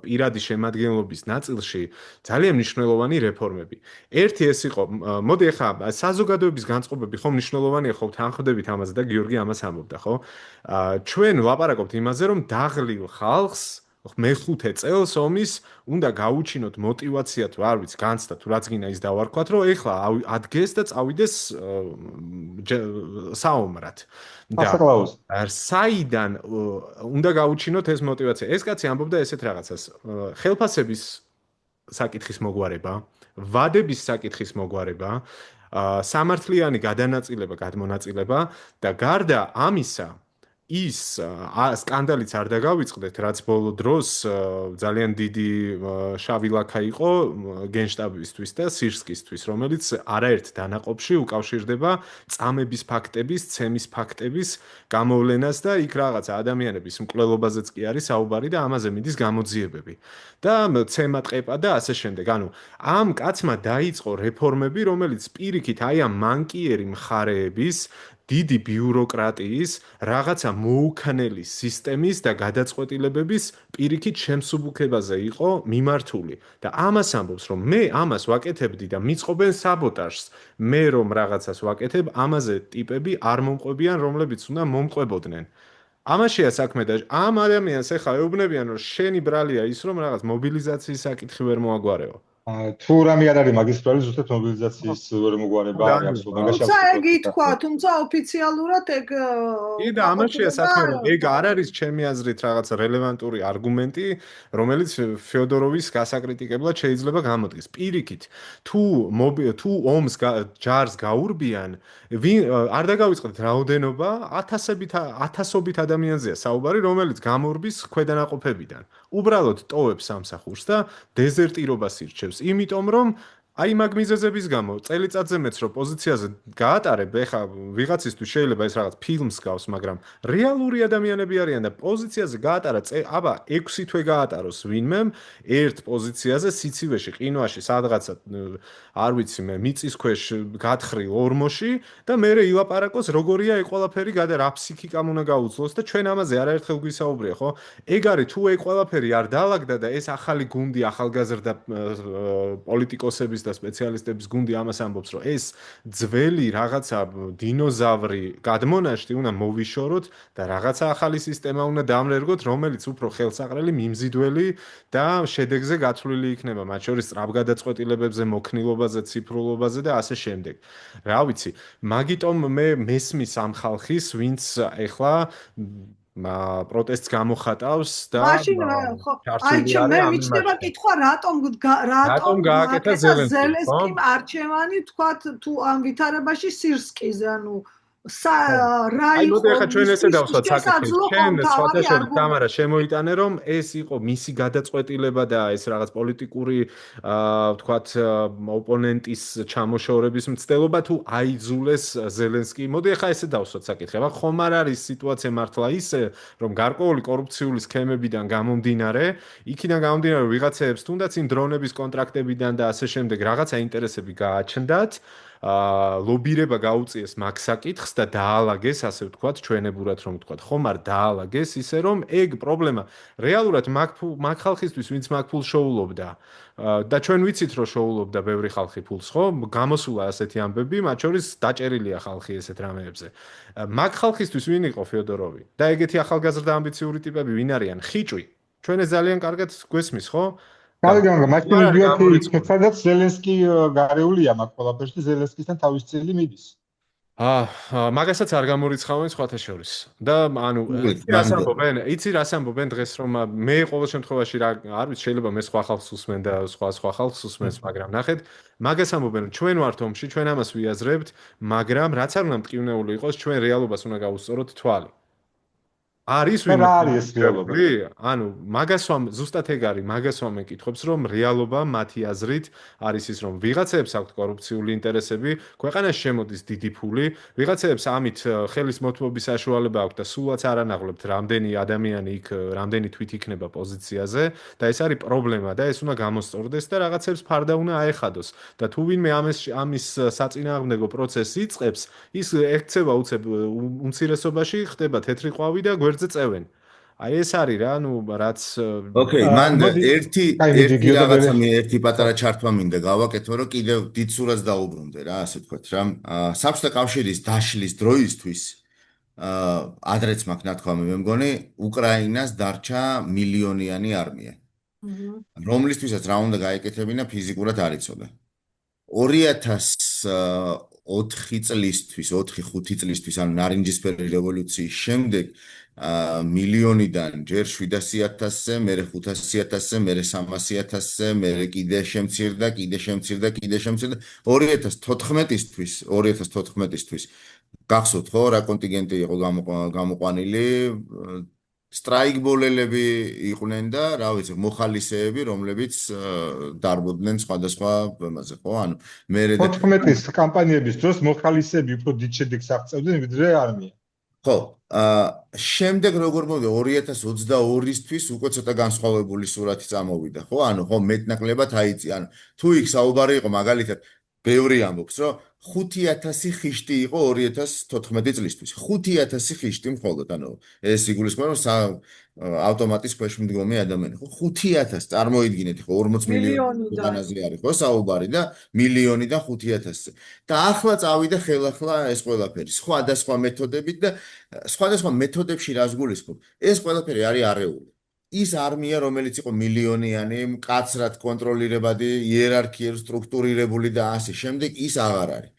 პირადი შემადგენლობის ნაწილში ძალიან მნიშვნელოვანი რეფორმები. ერთი ეს იყო, მოდი ახლა საზოგადოების განწყობები ხო მნიშვნელოვანია, ხო თანხმდებით ამაზე და გიორგი ამას ამბობდა, ხო? ჩვენ ვლაპარაკობთ იმაზე, რომ დაღლილ ხალხს მე-5 წელს ომის უნდა გაუჩინოთ мотиваცია თუ არ ვიცი განცდა თუ რაც გინდა ის დავარქვათ რომ ეხლა ადგეს და წავიდეს საომრად და საიდან უნდა გაუჩინოთ ეს мотиваცია ეს კაცი ამბობდა ესეთ რაღაცას ხელფასების საკითხის მოგვარება ვადების საკითხის მოგვარება სამართლიანი გადანაწილება გადმონაწილება და გარდა ამისა ის სკანდალიც არ დაგავიწყდეთ, რაც ბოლო დროს ძალიან დიდი შავი ლაქა იყო გენშტაბისთვის და სირსკისთვის, რომელიც არაერთ დანაყოფში უკავშირდება წამების ფაქტების, ცემის ფაქტების გამოვლენას და იქ რაღაცა ადამიანების მკვლელობაზეც კი არის საუბარი და ამაზე მიდის გამოძიებები. და ცემა ტყეპა და ასე შემდეგ. ანუ ამ კაცმა დაიწყო რეფორმები, რომელიც პირიქით აი ამ მანკიერი მხარეების დიდი ბიუროკრატიის, რაღაცა მოუქნელი სისტემის და გადაწყვეტილებების პირიქით შემსუბუქებაზე იყო მიმართული. და ამას ამბობს, რომ მე ამას ვაკეთებდი და მიწყობენ საბოტაჟს. მე რომ რაღაცას ვაკეთებ, ამაზე ტიპები არ მომყვებიან, რომლებიც უნდა მომყვებოდნენ. ამაშია საქმე და ამ ადამიანს ეხლა ეუბნებიან, რომ შენი ბრალია ის, რომ რაღაც მობილიზაციის საკითხი ვერ მოაგვარეო. თუ რამე არ არის მაგის ბრალი ზუსტად მობილიზაციის ვერ მოგვარება არ აქვს მაგაში თუმცა ეგ ითქვა თუმცა ოფიციალურად ეგ კი და ამაშია საქმე რომ ეგ არ არის ჩემი აზრით რაღაც რელევანტური არგუმენტი რომელიც ფეოდოროვის გასაკრიტიკებლად შეიძლება გამოდგეს პირიქით თუ ომს ჯარს გაურბიან არ დაგავიწყდეთ რაოდენობა ათასობით ადამიანზეა საუბარი რომელიც გამორბის ქვედანაყოფებიდან უბრალოდ ტოვებს სამსახურს და დეზერტირობას ირჩევს იმიტომ რომ აი მაგ მიზეზების გამო წელიწადზე მეც რო პოზიციაზე გაატარებ, ეხა ვიღაცისთვის შეიძლება ეს რაღაც ფილმს გავს, მაგრამ რეალური ადამიანები არიან და პოზიციაზე გაატარა, აბა 6 თვე გაატაროს ვინმე ერთ პოზიციაზე სიცივეში, ყინვაში, სადღაცა არ ვიცი მე, მიწის ქვეშ გათხრილ ორმოში და მე ილაპარაკოს როგორია ეგ ყველაფერი გადა რა ფსიქიკამ უნდა გაუძლოს და ჩვენ ამაზე არაერთხელ გვისაუბრია, ხო? ეგ არის თუ ეგ ყველაფერი არ დაალაგდა და ეს ახალი გუნდი, ახალგაზრდა პოლიტიკოსების და სპეციალისტების გუნდი ამას ამბობს, რომ ეს ძველი რაღაცა დინოზავრი გადმონაშთი უნდა მოვიშოროთ და რაღაცა ახალი სისტემა უნდა დამრერგოთ, რომელიც უფრო ხელსაყრელი, მიმზიდველი და შედეგზე გათვლილი იქნება, მათ შორის სწრაფგადაწყვეტილებებზე, მოქნილობაზე, ციფრულობაზე და ასე შემდეგ. რა ვიცი, მაგიტომ მე მესმის ამ ხალხის, ვინც ეხლა პროტესტს გამოხატავს და მაშინ ხო აი მე მიჩნდება კითხვა რატომ გააკეთა ზელენსკიმ არჩევანი თქვათ თუ ამ ვითარებაში სირსკიზე ანუ აი მოდი ახლა ჩვენ ესე დავსვათ საკითხი ჩვენ სხვათა შორის თამარა შემოიტანე რომ ეს იყო მისი გადაწყვეტილება და ეს რაღაც პოლიტიკური თქვათ ოპონენტის ჩამოშორების მცდელობა თუ აიძულეს ზელენსკი მოდი ახლა ესე დავსვათ საკითხი აბა ხომ არ არის სიტუაცია მართლა ისე რომ გარკვეული კორუფციული სქემებიდან გამომდინარე იქიდან გამომდინარე ვიღაცებს თუნდაც იმ დრონების კონტრაქტებიდან და ასე შემდეგ რაღაცა ინტერესები გააჩნდათ ლობირება გაუწიეს მაგ საკითხს და დაალაგეს, ასე ვთქვათ, ჩვენებურად რომ ვთქვათ, ხომ არ დაალაგეს ისე რომ ეგ პრობლემა რეალურად მაგ ხალხისთვის, ვინც მაგ ფულს შოულობდა და ჩვენ ვიცით რომ შოულობდა ბევრი ხალხი ფულს, ხო? გამოსულა ასეთი ამბები, მათ შორის დაჭერილია ხალხი ესეთ რამეებზე. მაგ ხალხისთვის ვინ იყო ფიოდოროვი? და ეგეთი ახალგაზრდა ამბიციური ტიპები ვინ არიან? ხიჭვი. ჩვენ ეს ძალიან კარგად გვესმის, ხო? კარგია, მაშინ ვიდეო სადაც ზელენსკი გარეულია მაგ ყველაფერში, ზელენსკისთან თავის წელი მიდის. მაგასაც არ გამორიცხავენ სხვათა შორის. და ანუ იცი რას ამბობენ დღეს რომ მე ყოველ შემთხვევაში რა არ ვიცი შეიძლება მე სხვა ხალხს უსმენ და სხვა ხალხს უსმენს, მაგრამ ნახეთ, მაგას ამბობენ რომ ჩვენ ვართ ომში, ჩვენ ამას ვიაზრებთ, მაგრამ რაც არ უნდა მტკივნეული იყოს, ჩვენ რეალობას უნდა გავუსწოროთ თვალი. არის ვინმე რეალობრი? ანუ მაგასვამ ზუსტად ეგ არის, მაგასვამ ეკითხებს რომ რეალობა მათი აზრით არის ის რომ ვიღაცებს აქვთ კორუფციული ინტერესები, ქვეყანაში შემოდის დიდი ფული, ვიღაცებს ამით ხელის მოთმობის საშუალება აქვთ და სულაც არ ანაღლებთ რამდენი ადამიანი იქ, რამდენი თვით იქნება პოზიციაზე და ეს არის პრობლემა და ეს უნდა გამოსწორდეს და რაღაცებს ფარდა უნდა აეხადოს და თუ ვინმე ამის საწინააღმდეგო პროცესს იწყებს, ის ექცევა უცებ უმცირესობაში ხდება თეთრი ყვავი და წევენ. აი ეს არის რა, ნუ რაც ოკეი, მან ერთი რაღაცა მე ერთი პატარა ჩართვა მინდა გავაკეთო, რომ კიდევ დიდ სურათს დაუბრუნდე რა, ასე ვთქვათ რა. საბჭოთა კავშირის დაშლის დროისთვის ადრეც მაქვს ნათქვამი, მე მგონი, უკრაინას დარჩა მილიონიანი არმია. რომლისთვისაც რა უნდა გაეკეთებინა ფიზიკურად არ იცოდა. 2004 წლისთვის, 4-5 წლისთვის, ანუ ნარინჯისფერი რევოლუციის შემდეგ მილიონიდან ჯერ 700,000-ზე, მერე 500,000-ზე, მერე 300,000-ზე, მერე კიდე შემცირდა, კიდე შემცირდა, კიდე შემცირდა. 2014-ისთვის გახსოვთ ხო, რა კონტინგენტი იყო გამოყვანილი? სტრაიკბოლელები იყვნენ და რა ვიცი, მოხალისეები, რომლებიც დარბოდნენ სხვადასხვა თემაზე, ხო? ანუ მე 14-ის კამპანიების დროს მოხალისეები უფრო დიდ შედეგს აღწევდნენ ვიდრე არმია. ხო, შემდეგ როგორ მოვიდა 2022-ისთვის უკვე ცოტა განსხვავებული სურათი წამოვიდა, ხო? ანუ ხო მეტნაკლებად აიწია. ანუ თუ იქ საუბარი იყო მაგალითად ბევრი ამბობს, რომ 5,000 ხიშტი იყო 2014 წლისთვის. 5,000 ხიშტი მხოლოდ, ანუ ეს იგულისხმება რომ ავტომატის ქვეშ მდგომი ადამიანი, ხო? 5,000 წარმოიდგინეთ, ხო 40 მილიონი ქვეყანაზე არის, ხო, საუბარი და მილიონიდან 5,000-ზე. და ახლა წავიდა ხელახლა ეს ყველაფერი, სხვადასხვა მეთოდებით და სხვადასხვა მეთოდებში რას გულისხმობ? ეს ყველაფერი არის არეული. ის არმია, რომელიც იყო მილიონიანი, მკაცრად კონტროლირებადი, იერარქიერ სტრუქტურირებული და ასე შემდეგ, ის აღარ არის.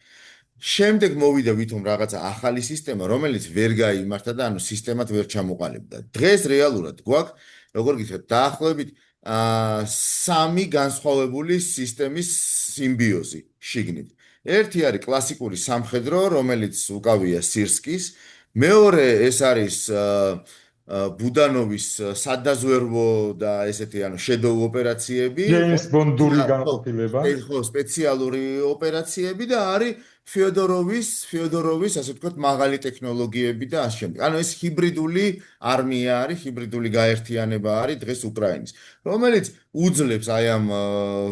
შემდეგ მოვიდა ვითომ რაღაცა ახალი სისტემა, რომელიც ვერ გაიმართა და ანუ სისტემად ვერ ჩამოყალიბდა. დღეს რეალურად გვაქვს, როგორ გითხრათ, დაახლოებით 3 განსხვავებული სისტემის სიმბიოზი შიგნით. ერთი არის კლასიკური სამხედრო, რომელიც უკავია სირსკის, მეორე ეს არის ბუდანოვის სადაზვერვო და ესეთი შედოუ ოპერაციები, ჯეიმს ბონდური განყოფილება, ხო, სპეციალური ოპერაციები და არის ფიოდოროვის, ასე ვთქვათ, მაღალი ტექნოლოგიები და ასე შემდეგ. ეს ჰიბრიდული არმია არის, ჰიბრიდული გაერთიანება არის დღეს უკრაინის, რომელიც უძლებს აი ამ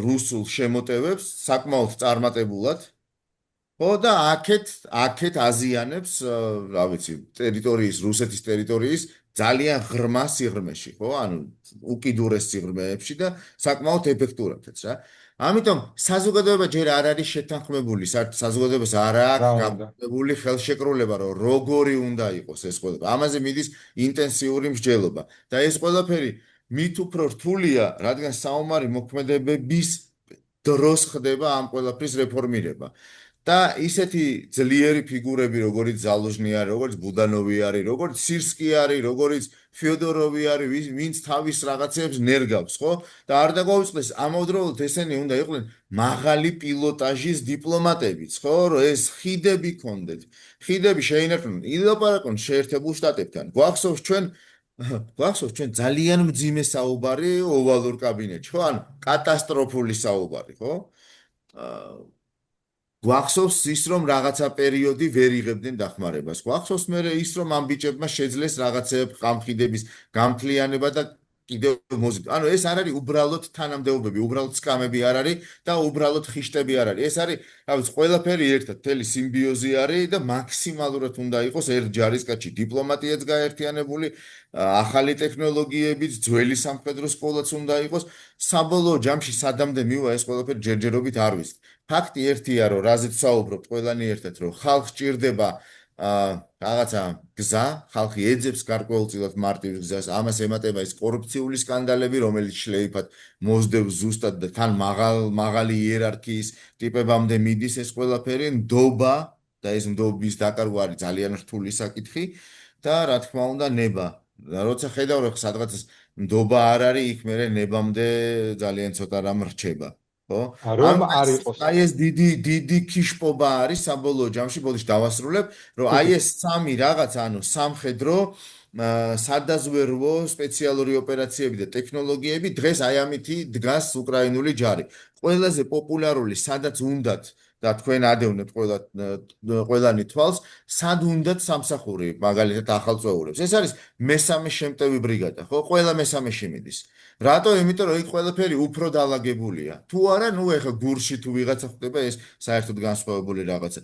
რუსულ შემოტევებს საკმაოდ წარმატებულად. ხო და აქეთ აზიანებს, რა ვიცი, რუსეთის ტერიტორიის ძალიან ღრმა სიღრმეში, ხო? უკიდურეს სიღრმეებში და საკმაოდ ეფექტურადაც რა. ამიტომ საზოგადოება ჯერ არ არის შეთანხმებული, საზოგადოებას არ აქვს გამართული ხელშეკრულება, რომ როგორი უნდა იყოს ეს ყველაფერი. ამაზე მიდის ინტენსიური მსჯელობა და ეს ყველაფერი მით უფრო რთულია, რადგან საომარი მოქმედებების დროს ხდება ამ ყველაფრის რეფორმირება. და ისეთი ძლიერი ფიგურები, როგორც ზალუჟნი არის, როგორც ბუდანოვი არის, როგორც სირსკი არის, როგორც ფიოდოროვი არის, ვინც თავის რაღაცებს ნერგავს, ხო? და არ დაგვაუწყდეს, ამავდროულად ესენი უნდა იყვნენ მაღალი პილოტაჟის დიპლომატებიც, ხო? რომ ეს ხიდები ქონდეთ. ხიდები შეინარჩუნონ, ილაპარაკონ შეერთებულ შტატებთან. გვახსოვს ჩვენ ძალიან მძიმე საუბარი ოვალურ კაბინეტში, ხო? კატასტროფული საუბარი, ხო? გვახსოვს ის, რომ რაღაცა პერიოდი ვერ იღებდნენ დახმარებას. გვახსოვს მე ის, რომ ამ ბიჭებმა შეძლეს რაღაცეებ ყამხიდების გამთლიანება და კიდევ მოზიდვა. ეს არ არის უბრალოდ თანამდებობები, უბრალოდ სკამები არ არის და უბრალოდ ხიშტები არ არის. ეს არის, რა ვიცი, ყველაფერი ერთად, მთელი სიმბიოზი არის და მაქსიმალურად უნდა იყოს ერთ ჯარისკაცში დიპლომატიაც გაერთიანებული, ახალი ტექნოლოგიებიც, ძველი სამხედრო სკოლაც უნდა იყოს. საბოლოო ჯამში სადამდე მივა ეს ყველაფერი ჯერჯერობით არ ვიცით. ფაქტი ერთია, რომ რაზეც საუბრობთ ყველანი ერთად, რომ ხალხს ჭირდება რაღაცა გზა, ხალხი ეძებს გარკვეულწილად მარტივ გზას, ამას ემატება ეს კორუფციული სკანდალები, რომელიც შლეიფად მოსდევს ზუსტად და თან მაღალი იერარქიის ტიპებამდე მიდის ეს ყველაფერი, ნდობა და ეს ნდობის დაკარგვა არის ძალიან რთული საკითხი და რა თქმა უნდა ნება. როცა ხედავ რომ სადღაც ნდობა არ არის, იქ მერე ნებამდე ძალიან ცოტა რამ რჩება. რომ არ იყოს აი ეს დიდი ქიშპობა არის საბოლოო ჯამში, ბოდიში დავასრულებ, რომ აი ეს სამი რაღაც, სამხედრო, სადაზვერვო, სპეციალური ოპერაციები და ტექნოლოგიები დღეს აი ამითი დგას უკრაინული ჯარი. ყველაზე პოპულარული, სადაც უნდათ და თქვენ ადევნებთ ყველანი თვალს, სად უნდათ სამსახური, მაგალითად ახალწეულებს. ეს არის მესამე შემტევი ბრიგადა, ხო? ყველა მესამეში მიდის. რატო? იმიტომ რომ იქ ყველაფერი უფრო დაალაგებულია. თუ არა, ეხა გურში თუ ვიღაცა ხდება ეს საერთოდ განსხვავებული რაღაცა.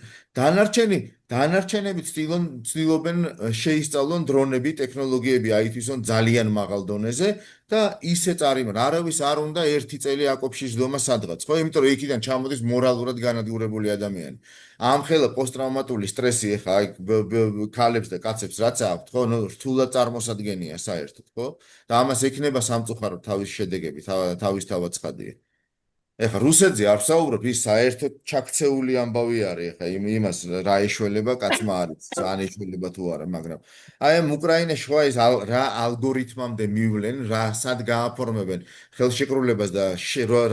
დანარჩენები ცდილობენ შეისწავლონ დრონები, ტექნოლოგიები IT-ს ძალიან მაღალ დონეზე და ისე წარიმან. არავის არ უნდა ერთი წელი აკოფშის დომა სადღაც, ხო? იმიტომ რომ იქიდან ჩამოდის მორალურად განადგურებული ადამიანი. ამ ხელა პოსტტრაუმატული სტრესი ეხა აი ქალებს და კაცებს რაც აქვთ, ხო? რთულად წარმოსადგენია საერთოდ, ხო? და ამას ექნება სამწუხაროდ თავის შედეგები, თავისთავად ცხადია. ეხა რუსეთზე არ ვსაუბრობ, ის საერთოდ ჩაქცეული ამბავი არის, ეხა იმას რა ეშველება კაცმა არის, ძალიან ეშველება თუ არა, მაგრამ აი ამ უკრაინაში ხო ეს რა ალგორითმამდე მივლენ, რა სად გააფორმებენ ხელშეკრულებას და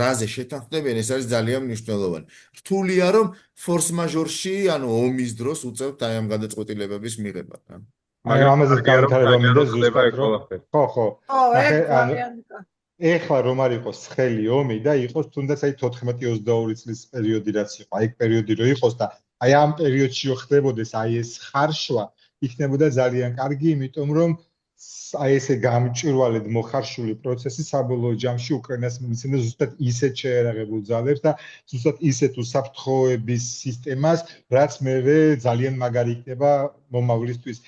რაზე შეთანხმდებიან, ეს არის ძალიან მნიშვნელოვანი. რთულია რომ ფორს მაჟორში, ომის დროს უწევთ აი ამ გადაწყვეტილებების მიღება. აი ამაზე განვითარება მინდა ზუსტად რომ ხო. ეხლა რომ არ იყოს ხელი ომი და იყოს თუნდაც აი 14-22 წლის პერიოდი რაც იყო, აი პერიოდი რო იყოს და აი ამ პერიოდში რო ხდებოდეს აი ეს ხარშვა, იქნებოდა ძალიან კარგი, იმიტომ რომ აი ესე გამჭვირვალედ მოხარშული პროცესი საბოლოო ჯამში უკრაინას მისცემდა ზუსტად ისეთ შეერაღებულ ძალებს და ზუსტად ისეთ უსაფრთხოების სისტემას, რაც მერე ძალიან მაგარი იქნება მომავლისთვის.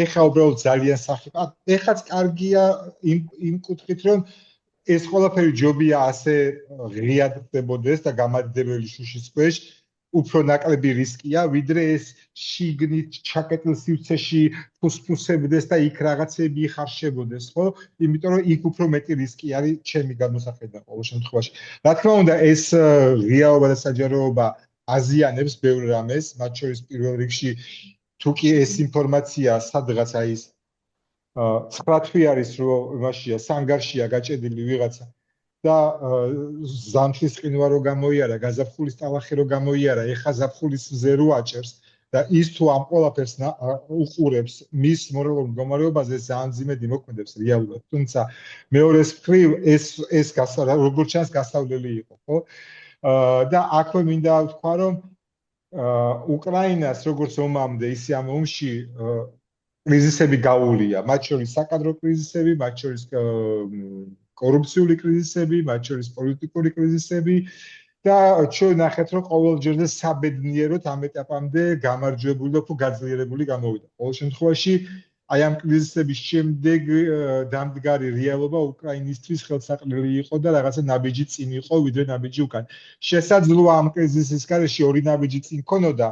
ეხლა უბრალოდ ძალიან ეხლაც კარგია იმ კუთხით რომ ეს ყველაფერი ჯობია ასე ღიად ხდებოდეს და გამადიდებელი შუშის ქვეშ, უფრო ნაკლები რისკია, ვიდრე ეს შიგნით ჩაკეტილ სივრცეში ფუსფუსებდეს და იქ რაღაცები იხარშებოდეს, ხო? იმიტომ რომ იქ უფრო მეტი რისკი არის ჩემი გამოსახედა ყოველ შემთხვევაში. რა თქმა უნდა, ეს ღიაობა და საჯაროობა აზიანებს ბევრ რამეს, მათ შორის პირველ რიგში თუ კი ეს ინფორმაცია სადღაც აი ეს ცხრათვი არის რომ იმაშია სანგარშია გაჭედილი ვიღაცა და ზამთრის ყინვა რო გამოიარა, გაზაფხულის ტალახი რო გამოიარა, ეხა ზაფხულის მზე რო აჭერს, და ის თუ ამ ყველაფერს უყურებს მის მორალურ მდგომარეობაზე ძალიან ძიმედ იმოქმედებს რეალურად. თუმცა მეორეს მხრივ ეს როგორც ჩანს გასავლელი იყო, ხო? და აქვე მინდა ვთქვა, რომ უკრაინას როგორც ომამდე, ისე ამ ომში კრიზისები გაუვლია, მათ შორის საკადრო კრიზისები, მათ შორის კორუფციული კრიზისები, მათ შორის პოლიტიკური კრიზისები და ჩვენ ნახეთ, რომ ყოველჯერზე საბედნიეროდ ამ ეტაპამდე გამარჯვებული და უფრო გაძლიერებული გამოვიდა. ყოველ შემთხვევაში აი ამ კრიზისების შემდეგ დამდგარი რეალობა უკრაინისთვის ხელსაყრელი იყო და რაღაცა ნაბიჯი წინ იყო, ვიდრე ნაბიჯი უკან. შესაძლოა ამ კრიზისის გარეშე ორი ნაბიჯი წინ ქონოდა,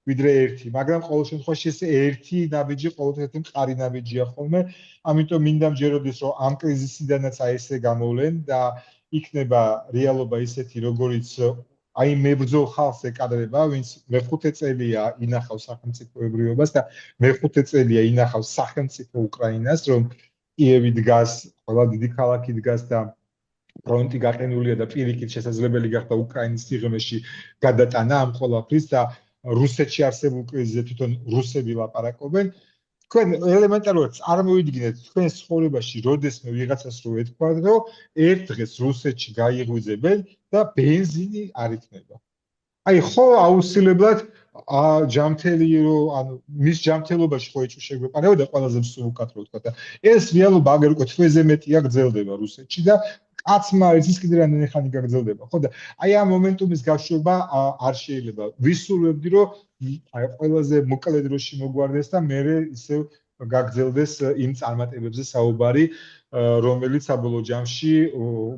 ვიდრე ერთი, მაგრამ ყოველ შემთხვევაში ეს ერთი ნაბიჯი ყოველთვის მყარი ნაბიჯია ხოლმე. ამიტომ მინდა მჯეროდეს, რომ ამ კრიზისიდანაც აი ესე გამოვლენ და იქნება რეალობა ისეთი, როგორიც აი მებრძოლ ხალხს ეკადრება, ვინც მე-5 წელია ინახავს სახელმწიფოებრიობას და მე-5 წელია ინახავს სახელმწიფო უკრაინას, რომ კიევი დგას, ყველა დიდი ქალაქი დგას და ფრონტი გაყინულია და პირიქით შესაძლებელი გახდა უკრაინის სიღრმეში გადატანა ამ ყველაფრის და რუსეთში არსებულ კრიზისზე თვითონ რუსები ლაპარაკობენ. თქვენ ელემენტარულად წარმოვიდგინეთ თქვენს ცხოვრებაში, როდესმე ვიღაცას რო ეთქვათ, რომ ერთ დღეს რუსეთში გაიღვიძებენ და ბენზინი არ იქნება. აი ხო აუცილებლად ჯამთელი რომ ანუ მის ჯამთელობაში ხო ეჭვი შეგვეპარებოდა ყველაზე მსუბუქად რო ვთქვა და ეს რეალობა აგერ უკვე თვეზე მეტია გრძელდება რუსეთში და კაცმა ის კიდე რამდენი ხანი გაგრძელდება, ხო და აი ამ მომენტუმის გაშვება არ შეიძლება. ვისურვებდი, რომ აი ყველაზე მოკლე დროში მოგვარდეს და მე ისე გაგრძელდეს იმ წარმატებებზე საუბარი, რომელიც საბოლოო ჯამში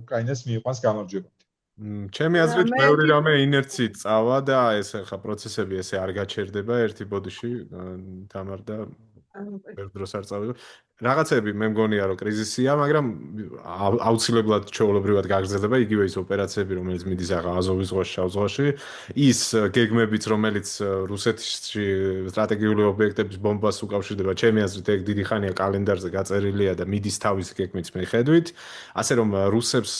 უკრაინას მიიყვანს გამარჯვებამდე. ჩემი აზრით მეორე რამე ინერციით წავა და ეს ახლა პროცესები ესე არ გაჩერდება ერთი ბოდიში, თამარ და ერთ დროს არ წავიღო. რაღაცები მე მგონია რომ კრიზისია, მაგრამ აუცილებლად ჩვეულებრივად გაგრძელდება იგივე ის ოპერაციები, რომელიც მიდის აზოვის ზღვაში, შავ ზღვაში, ის გეგმებიც, რომელიც რუსეთში სტრატეგიული ობიექტების ბომბას უკავშირდება, ჩემი აზრით ეგ დიდი ხანია კალენდარზე გაწერილია და მიდის თავის გეგმის მიხედვით, ასე რომ რუსებს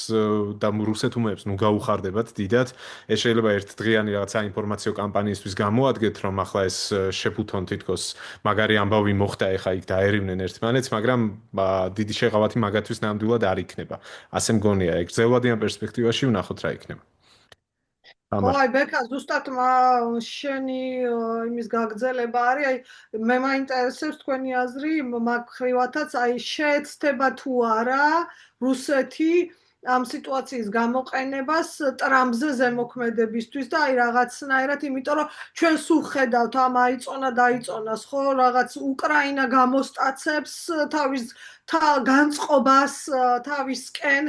და რუსეთ უმეებს ნუ გაუხარდებათ დიდად. ეს შეიძლება ერთ დღიანი რაღაცა ინფორმაციო კამპანიისთვის გამოადგეთ, რომ ახლა ეს შეფუთონ თითქოს მაგარი ამბავი მოხდა, ეხა იქ დაერივნენ ერთმანეთს, მაგრამ დიდი შეღავათი მაგათთვის ნამდვილად არ იქნება. ასე მგონია, ეგ გრძელვადიან პერსპექტივაში ვნახოთ რა იქნება. აი ბექა ზუსტად შენი იმის გაგრძელება არის, აი მე მაინტერესებს თქვენი აზრი მაგ ხრივათაც, აი შეეცდება თუ არა რუსეთი ამ სიტუაციის გამოყენებას ტრამპზე ზემოქმედებისთვის და აი რაღაცნაირად, იმიტომ რომ ჩვენ სულ ხედავთ ამ დაიწონას, ხო, რაღაც უკრაინა გამოსტაცებს თავის განწყობას თავისკენ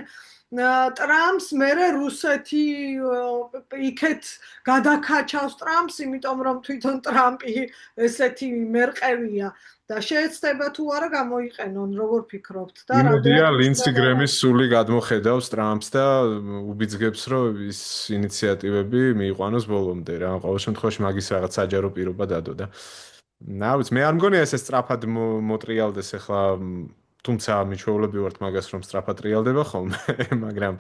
ტრამპს, მერე რუსეთი იქეთ გადაკაჩავს ტრამპს, იმიტომ რომ თვითონ ტრამპი ესეთი მერყევია და შეეცდება თუ არა გამოიყენონ, როგორ ფიქრობთ და რამდენად ლინცი გრემის სული გადმოხედავს ტრამპს და უბიძგებს, რომ ის ინიციატივები მიიყვანოს ბოლომდე რა. ყოველ შემთხვევაში მაგის რაღაც საჯარო პირობა დადო და ნაუც მე არ მგონია ეს სწრაფად მოტრიალდეს ახლა, თუმცა მიჩვეულები ვართ მაგას, რომ სწრაფად ტრიალდება ხოლმე, მაგრამ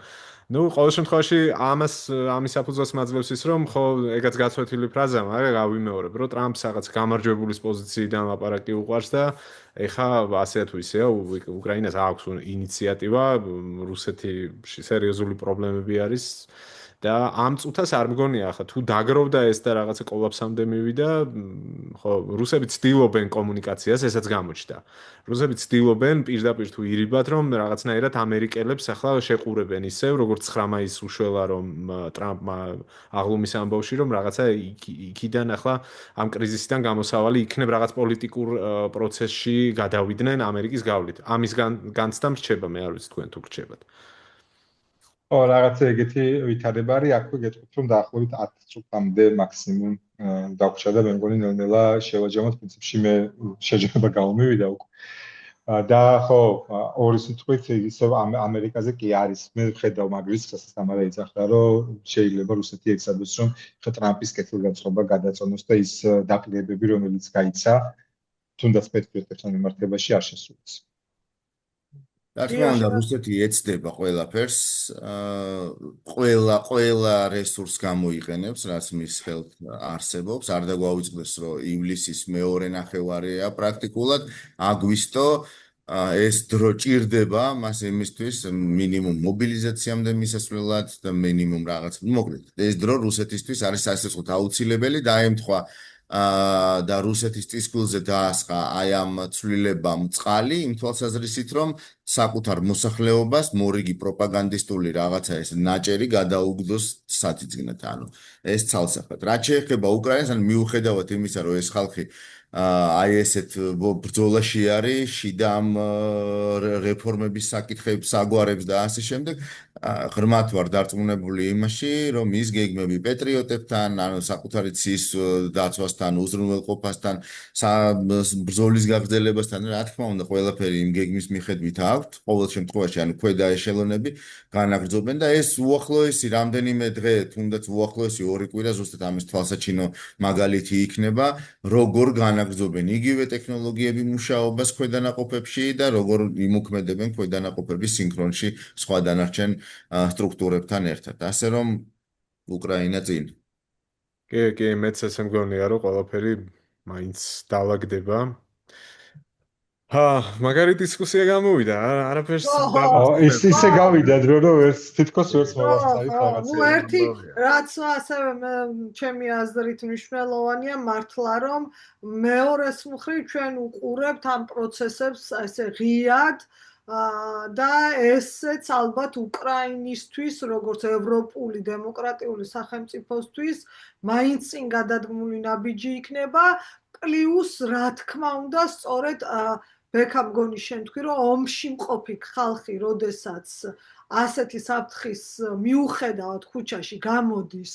ნუ ყოველ შემთხვევაში ამის საფუძველს მაძლევს ის, რომ ხო ეგაც გაცვეთილი ფრაზა, მაგრამ გავიმეორებ, რომ ტრამპს რაღაც გამარჯვებულის პოზიციიდან ლაპარაკი უყვარს და ეხა ასე თუ ისეა უკრაინას აქვს ინიციატივა, რუსეთში სერიოზული პრობლემები არის და ამ წუთას არ მგონია ახლა თუ დაგროვდა ეს და რაღაცა კოლაფსამდე მივიდა, ხო, რუსები ცდილობენ კომუნიკაციას, ესაც გამოჩნდა. რუსები ცდილობენ პირდაპირ თუ ირიბად, რომ რაღაცნაირად ამერიკელებს ახლა შეყურებენ ისევ, როგორც 9 მაისს უშველა, რომ ტრამპმა აღლუმის ამბავში, რომ რაღაცა იქიდან ახლა ამ კრიზისიდან გამოსავალი იქნებ რაღაც პოლიტიკურ პროცესში გადავიდნენ ამერიკის გავლით. ამის განცდა რჩება, მე არ ვიცი თქვენ თუ რჩებათ. რაღაცა ეგეთი ვითარება არის, აქვე გეტყვით, რომ დაახლოებით 10 წუთამდე მაქსიმუმ დაგვრჩა და მე მგონი ნელ-ნელა შევაჯამოთ, პრინციპში მე შეჯიბრება გამომივიდა უკვე. და ხო, ორი სიტყვით ისევ ამერიკაზე კი არის, მე ვხედავ მაგ რისკს, მაგრამ ეძახდა, რომ შეიძლება რუსეთი ეცადოს, რომ ტრამპის კეთილგანწყობა გადაწონოს და ის დაპირებები, რომელიც გაიცა, თუნდაც პეტრიოტებთან მიმართებაში არ შესრულდეს. რა თქმა უნდა, რუსეთი ეცდება ყველაფერს, ყველა რესურს გამოიყენებს, რაც მის ხელთ არსებობს. არ დაგვაუწყდეს, რომ ივლისის მეორე ნახევარია პრაქტიკულად, აგვისტო ეს დრო ჭირდება მას იმისთვის მინიმუმ მობილიზაციამდე მისასვლელად და მინიმუმ რაღაც მოკლედ. ეს დრო რუსეთისთვის არის ასე ვთქვათ აუცილებელი დაემთხვა და რუსეთის წისქვილზე დაასყა აი ამ ცვლილებამ წყალი იმ თვალსაზრისით რომ საკუთარ მოსახლეობას მორიგი პროპაგანდისტული რაღაცა ეს ნაჭერი გადაუგდოს სათიძგნად ანუ ეს ცალსახად რაც შეეხება უკრაინას ან მიუხედავად იმისა რომ ეს ხალხი აი ესეთ ბრძოლაში არის შიდა ამ რეფორმების საკითხებს აგვარებს და ასე შემდეგ ღრმად ვარ დარწმუნებული იმაში რომ ის გეგმები პეტრიოტებთან ანუ საკუთარი ცის დაცვასთან უზრუნველყოფასთან ბრძოლის გაგრძელებასთან რა თქმა უნდა ყველაფერი იმ გეგმის მიხედვით აქვთ ყოველ შემთხვევაში ანუ ქვედა ეშელონები განაგრძობენ და ეს უახლოესი რამდენიმე დღე თუნდაც უახლოესი 2 კვირა ზუსტად ამის თვალსაჩინო მაგალითი იქნება როგორ განაგრძობენ იგივე ტექნოლოგიები მუშაობას ქვედანაყოფებში და როგორ იმოქმედებენ ქვედანაყოფების სინქრონში სხვა დანარჩენ სტრუქტურებთან ერთად. ასე რომ უკრაინა წინ. კი, მეც ესე მგონია რომ ყველაფერი მაინც დავაგდება. მაგარი დისკუსია გამოვიდა, არაფერს ისე გავიდა დრო რომ თითქოს ვერც მოვასწრით რაღაცა. ნუ ერთი რაც ასევე ჩემი აზრით მნიშვნელოვანია მართლა რომ მეორეს მხრივ ჩვენ უყურებთ ამ პროცესებს ესე ღიად და ესეც ალბათ უკრაინისთვის როგორც ევროპული დემოკრატიული სახელმწიფოსთვის მაინც წინ გადადგმული ნაბიჯი იქნება პლუს რა თქმა უნდა სწორედ ბექა მგონი შემთხვი რომ ომში მყოფი ხალხი როდესაც ასეთი საფრთხის მიუხედავად ქუჩაში გამოდის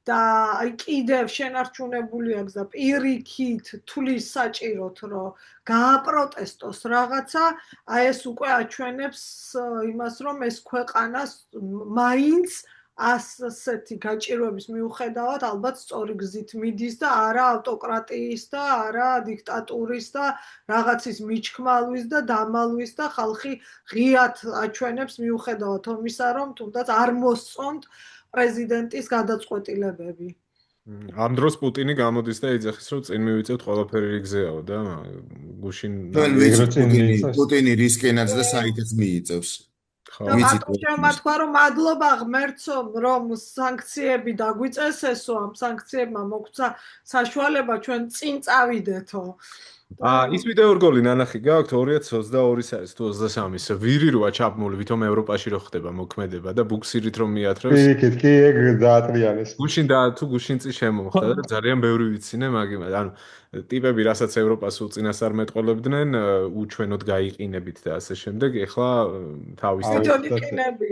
და აი კიდევ შენარჩუნებული აქვს და პირიქით თulis საჭიროთ რომ გააპროტესტოს რაღაცა აი ეს უკვე აჩვენებს იმას რომ ეს ქვეყანას მაინც ასეთი გაჭირვების მიუხედავად ალბათ სწორი გზით მიდის და არა ავტოკრატიის და არა დიქტატურის და რაღაცის მიჩქმალვის და დამალვის და ხალხი ღიად აჩვენებს მიუხედავად ომისა რომ თუნდაც არ მოსწონთ პრეზიდენტის გადაწყვეტილებები. ამ დროს პუტინი გამოდის და ეძახის რომ წინ მივიწევთ ყველაფერი რიგზეაო და გუშინ პუტინი რისკენაც და საიტაც მიიწევს. თქვა რომ მადლობა ღმერთო რომ სანქციები დაგვიწესესო ამ სანქციებმა მოგცა საშუალება ჩვენ წინ წავიდეთო. ის ვიდეო რგოლი ნანახი გაქვთ 2022-ის არის თუ 23-ის ვირი როა ჩაბმული ვითომ ევროპაში რო ხდება მოქმედება და ბუქსირით რომ მიათრევს კი ეგ დაატრიალეს გუშინ და თუ გუშინ წი შემოხდა და ძალიან ბევრი ვიცინე მაგიმად ანუ ტიპები რასაც ევროპას უწინასწარ მეტყოლებდნენ უჩვენოდ გაიყინებით და ასე შემდეგ ეხლა თავისთანავ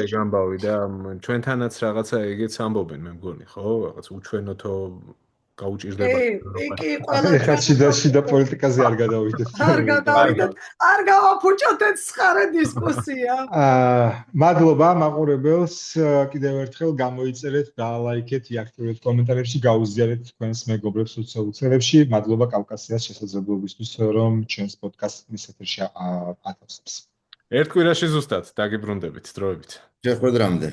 ეგ ამბავი და ჩვენთანაც რაღაცა ეგეც ამბობენ მე მგონი ხო რაღაც უჩვენოთო გაუჭირდება. კი, ყველა შიდა პოლიტიკაზე არ გადავიდეთ. არ გავაფუჭოთ ეს ხარე დისკუსია. მადლობა მაყურებელს, კიდევ ერთხელ გამოიწერეთ და ლაიქეთ, იაქტიურეთ კომენტარებში, გაუზიარეთ თქვენს მეგობრებს სოციალურ ქსელებში. მადლობა კავკასიას შესაძლებლობისთვის, რომ ჩვენს პოდკასტის ეთერში ათავსებს. ერთ კვირაში ზუსტად დაგიბრუნდებით დროებით. შეხვედრამდე.